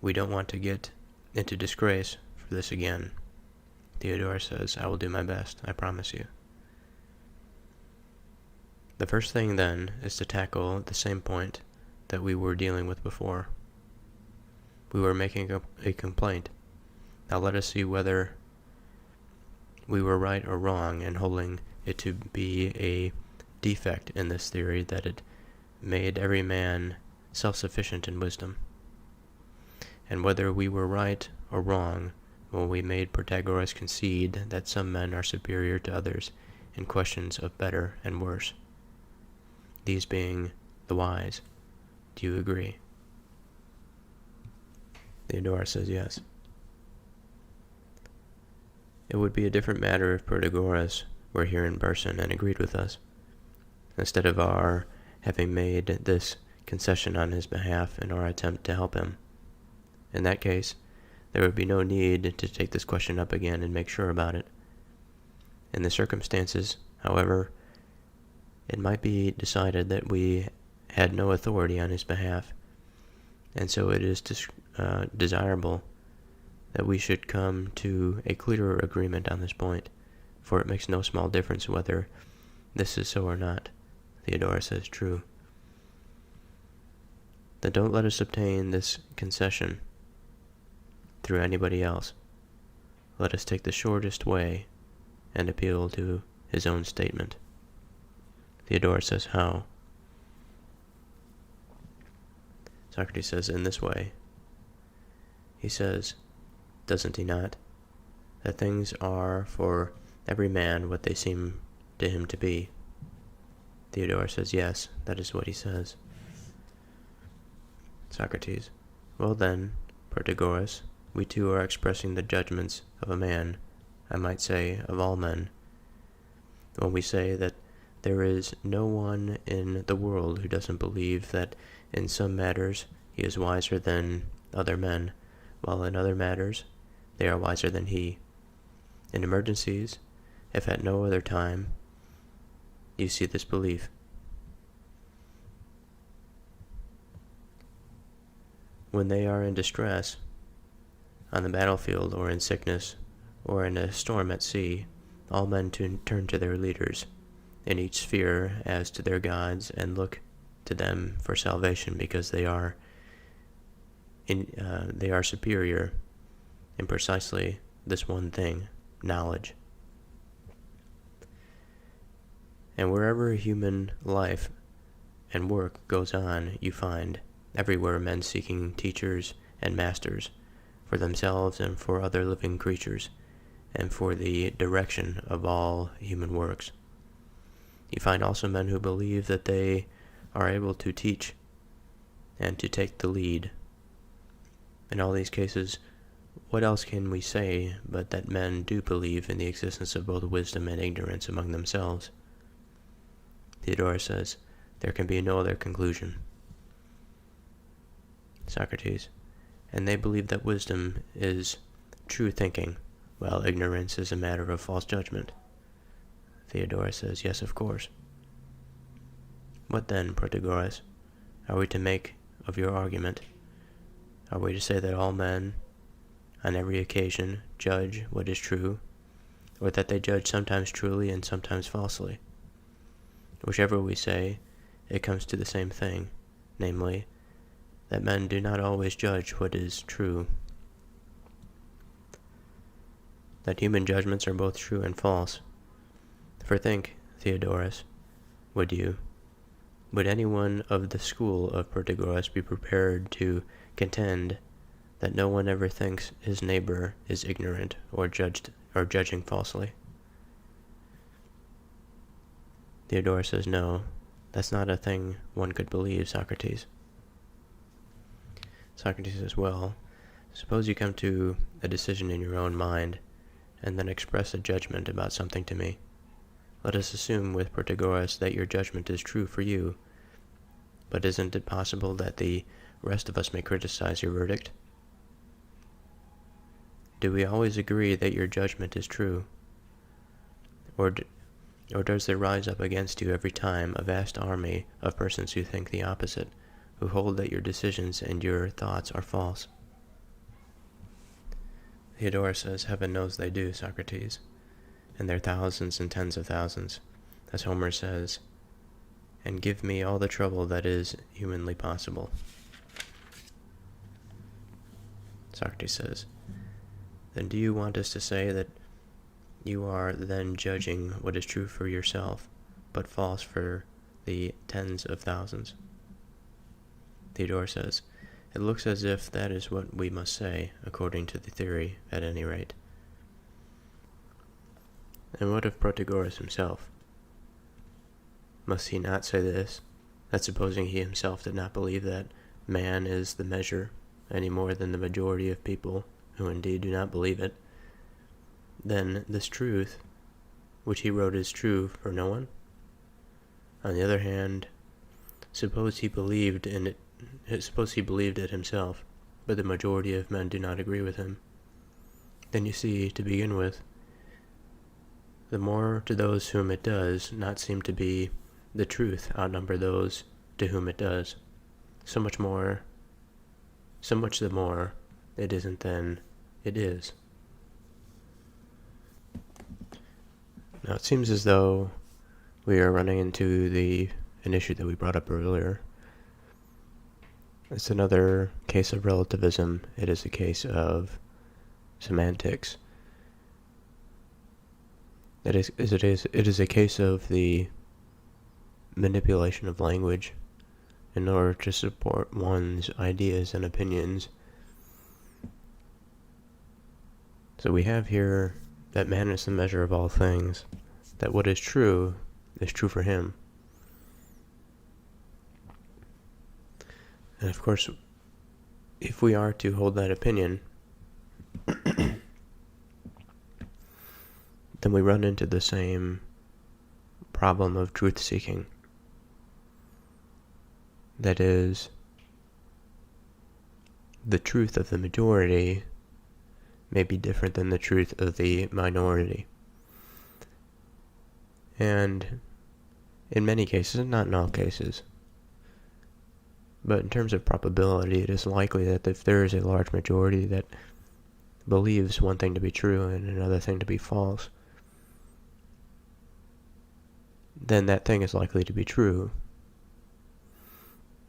We don't want to get into disgrace for this again. Theodorus says, I will do my best, I promise you. The first thing, then, is to tackle the same point that we were dealing with before. We were making a complaint. Now let us see whether we were right or wrong in holding it to be a defect in this theory that it made every man self-sufficient in wisdom, and whether we were right or wrong when we made Protagoras concede that some men are superior to others in questions of better and worse, these being the wise. Do you agree? Theodorus says yes. It would be a different matter if Protagoras were here in person and agreed with us, instead of our having made this concession on his behalf in our attempt to help him. In that case, there would be no need to take this question up again and make sure about it. In the circumstances, however, it might be decided that we had no authority on his behalf, and so it is desirable that we should come to a clearer agreement on this point, for it makes no small difference whether this is so or not. Theodorus says true. Then don't let us obtain this concession through anybody else. Let us take the shortest way and appeal to his own statement. Theodorus says, how? Socrates says, in this way. He says, doesn't he not, that things are for every man what they seem to him to be? Theodorus says, yes, that is what he says. Socrates, well then, Protagoras, we too are expressing the judgments of a man, I might say of all men, when we say that there is no one in the world who doesn't believe that in some matters he is wiser than other men, while in other matters they are wiser than he. In emergencies, if at no other time, you see this belief. When they are in distress, on the battlefield or in sickness, or in a storm at sea, all men turn to their leaders in each sphere as to their gods and look to them for salvation, because they are superior in precisely this one thing, knowledge. And wherever human life and work goes on, you find everywhere men seeking teachers and masters for themselves and for other living creatures, and for the direction of all human works. You find also men who believe that they are able to teach and to take the lead. In all these cases, what else can we say but that men do believe in the existence of both wisdom and ignorance among themselves? Theodorus says, there can be no other conclusion. Socrates, and they believe that wisdom is true thinking, while ignorance is a matter of false judgment. Theodorus says, yes, of course. What then, Protagoras, are we to make of your argument? Are we to say that all men, on every occasion, judge what is true, or that they judge sometimes truly and sometimes falsely? Whichever we say, it comes to the same thing, namely, that men do not always judge what is true. That human judgments are both true and false. For think, Theodorus, would you, would anyone of the school of Protagoras be prepared to contend that no one ever thinks his neighbor is ignorant or judging falsely? Theodorus says, no, that's not a thing one could believe, Socrates. Socrates says, well, suppose you come to a decision in your own mind, and then express a judgment about something to me. Let us assume with Protagoras that your judgment is true for you, but isn't it possible that the rest of us may criticize your verdict? Do we always agree that your judgment is true? Or does there rise up against you every time a vast army of persons who think the opposite, who hold that your decisions and your thoughts are false? Theodorus says, heaven knows they do, Socrates, and they're thousands and tens of thousands, as Homer says, and give me all the trouble that is humanly possible. Socrates says, then do you want us to say that you are then judging what is true for yourself, but false for the tens of thousands? Theodore says, it looks as if that is what we must say, according to the theory, at any rate. And what of Protagoras himself? Must he not say this, that supposing he himself did not believe that man is the measure, any more than the majority of people, who indeed do not believe it, then this truth, which he wrote, is true for no one? On the other hand, suppose he believed it himself, but the majority of men do not agree with him. Then you see, to begin with, the more to those whom it does not seem to be the truth outnumber those to whom it does. So much the more it isn't than it is. Now it seems as though we are running into an issue that we brought up earlier. It's another case of relativism. It is a case of semantics. It is a case of the manipulation of language in order to support one's ideas and opinions. So we have here that man is the measure of all things, that what is true for him. And of course, if we are to hold that opinion, then we run into the same problem of truth-seeking. That is, the truth of the majority may be different than the truth of the minority. And in many cases, not in all cases, but in terms of probability, it is likely that if there is a large majority that believes one thing to be true and another thing to be false, then that thing is likely to be true.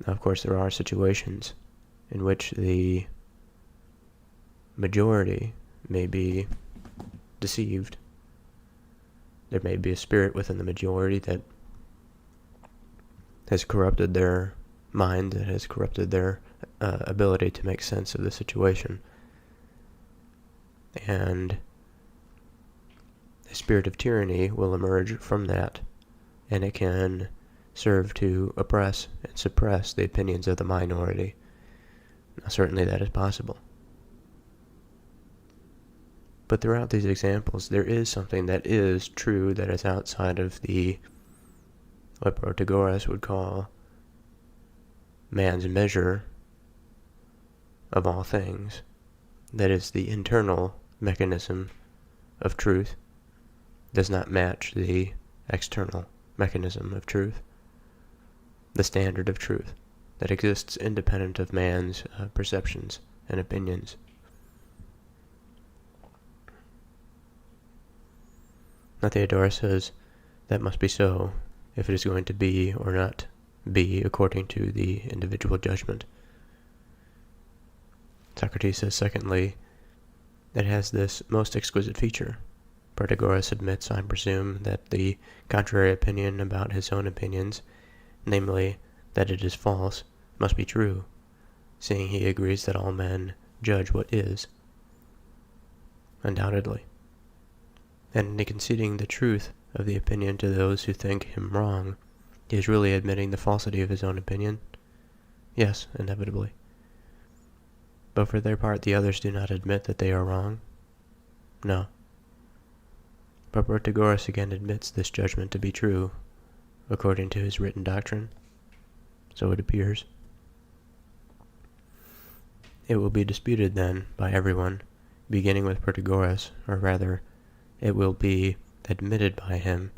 Now, of course, there are situations in which the majority may be deceived. There may be a spirit within the majority that has corrupted their mind, that has corrupted their ability to make sense of the situation. And a spirit of tyranny will emerge from that, and it can serve to oppress and suppress the opinions of the minority. Now, certainly that is possible. But throughout these examples, there is something that is true that is outside of what Protagoras would call man's measure of all things. That is, the internal mechanism of truth does not match the external mechanism of truth, the standard of truth that exists independent of man's perceptions and opinions. Now Theodorus says that must be so if it is going to be or not be according to the individual judgment. Socrates says, secondly, it has this most exquisite feature. Protagoras admits, I presume, that the contrary opinion about his own opinions namely, that it is false, must be true, seeing he agrees that all men judge what is. Undoubtedly. And in conceding the truth of the opinion to those who think him wrong, he is really admitting the falsity of his own opinion? Yes, inevitably. But for their part, the others do not admit that they are wrong? No. But Protagoras again admits this judgment to be true, according to his written doctrine. So it appears. It will be disputed then by everyone, beginning with Protagoras, or rather, it will be admitted by him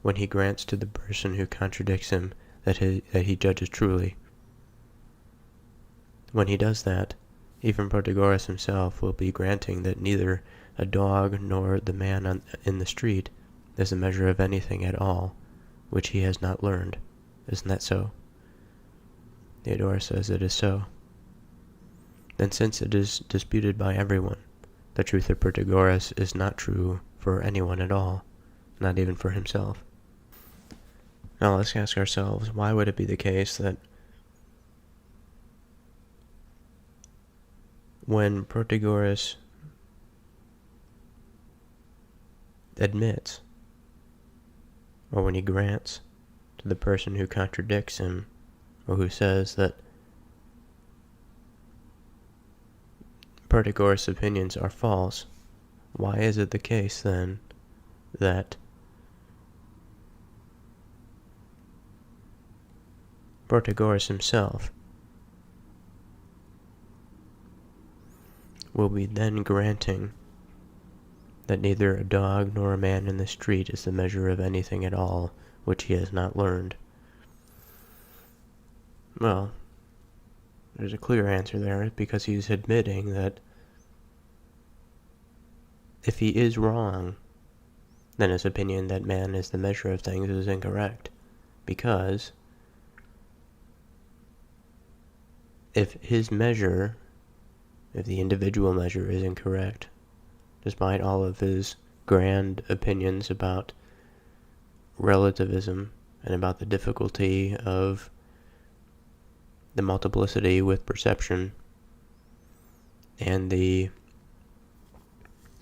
when he grants to the person who contradicts him that he judges truly. When he does that, even Protagoras himself will be granting that neither a dog nor the man in the street is a measure of anything at all, which he has not learned. Isn't that so? Theodorus says it is so. Then since it is disputed by everyone, the truth of Protagoras is not true for anyone at all, not even for himself. Now let's ask ourselves, why would it be the case that when Protagoras admits, or when he grants to the person who contradicts him, or who says that Protagoras' opinions are false, why is it the case then that Protagoras himself will be then granting that neither a dog nor a man in the street is the measure of anything at all which he has not learned? Well, there's a clear answer there, because he's admitting that if he is wrong, then his opinion that man is the measure of things is incorrect, because if the individual measure is incorrect, despite all of his grand opinions about relativism and about the difficulty of the multiplicity with perception and the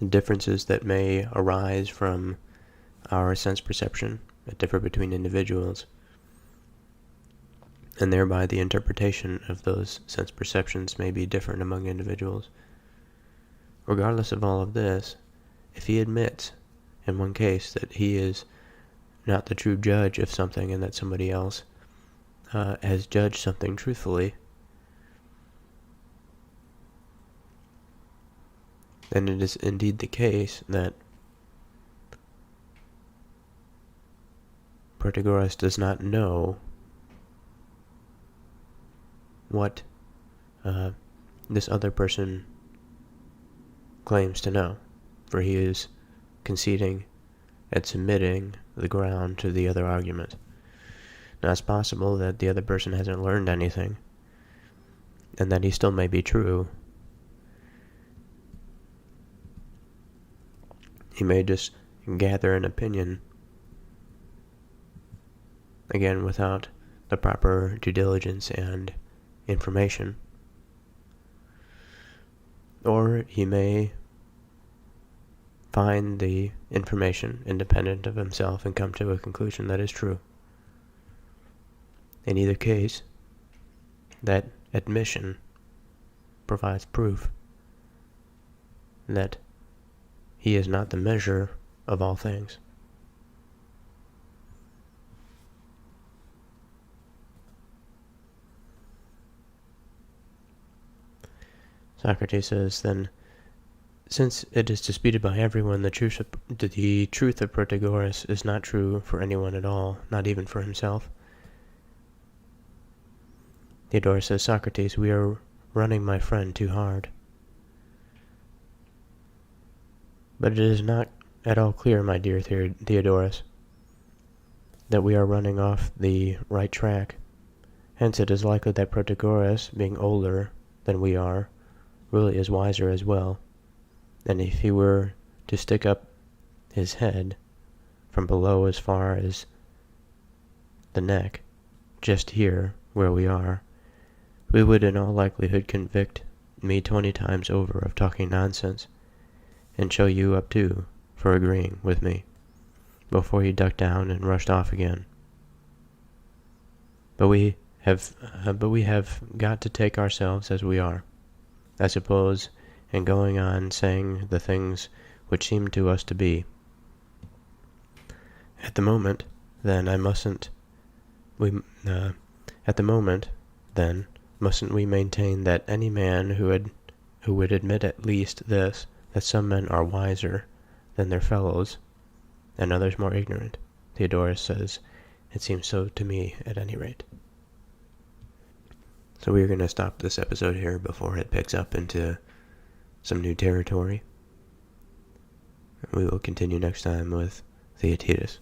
differences that may arise from our sense perception that differ between individuals, and thereby the interpretation of those sense perceptions may be different among individuals. Regardless of all of this, if he admits in one case that he is not the true judge of something and that somebody else has judged something truthfully, then it is indeed the case that Protagoras does not know what this other person claims to know, for he is conceding and submitting the ground to the other argument. Now it's possible that the other person hasn't learned anything, and that he still may be true. He may just gather an opinion, again without the proper due diligence and information. Or he may find the information independent of himself and come to a conclusion that is true. In either case, that admission provides proof that he is not the measure of all things. Socrates says, then, since it is disputed by everyone, the truth of Protagoras is not true for anyone at all, not even for himself. Theodorus says, Socrates, we are running my friend too hard. But it is not at all clear, my dear Theodorus, that we are running off the right track. Hence it is likely that Protagoras, being older than we are, really is wiser as well. And if he were to stick up his head from below as far as the neck, just here, where we are, we would in all likelihood convict me 20 times over of talking nonsense, and show you up too for agreeing with me, before you ducked down and rushed off again. But we have got to take ourselves as we are, I suppose, and going on saying the things which seem to us to be. At the moment, then, mustn't we maintain that any man who would admit at least this, that some men are wiser than their fellows, and others more ignorant? Theodorus says, it seems so to me, at any rate. So we're going to stop this episode here before it picks up into some new territory. We will continue next time with Theaetetus.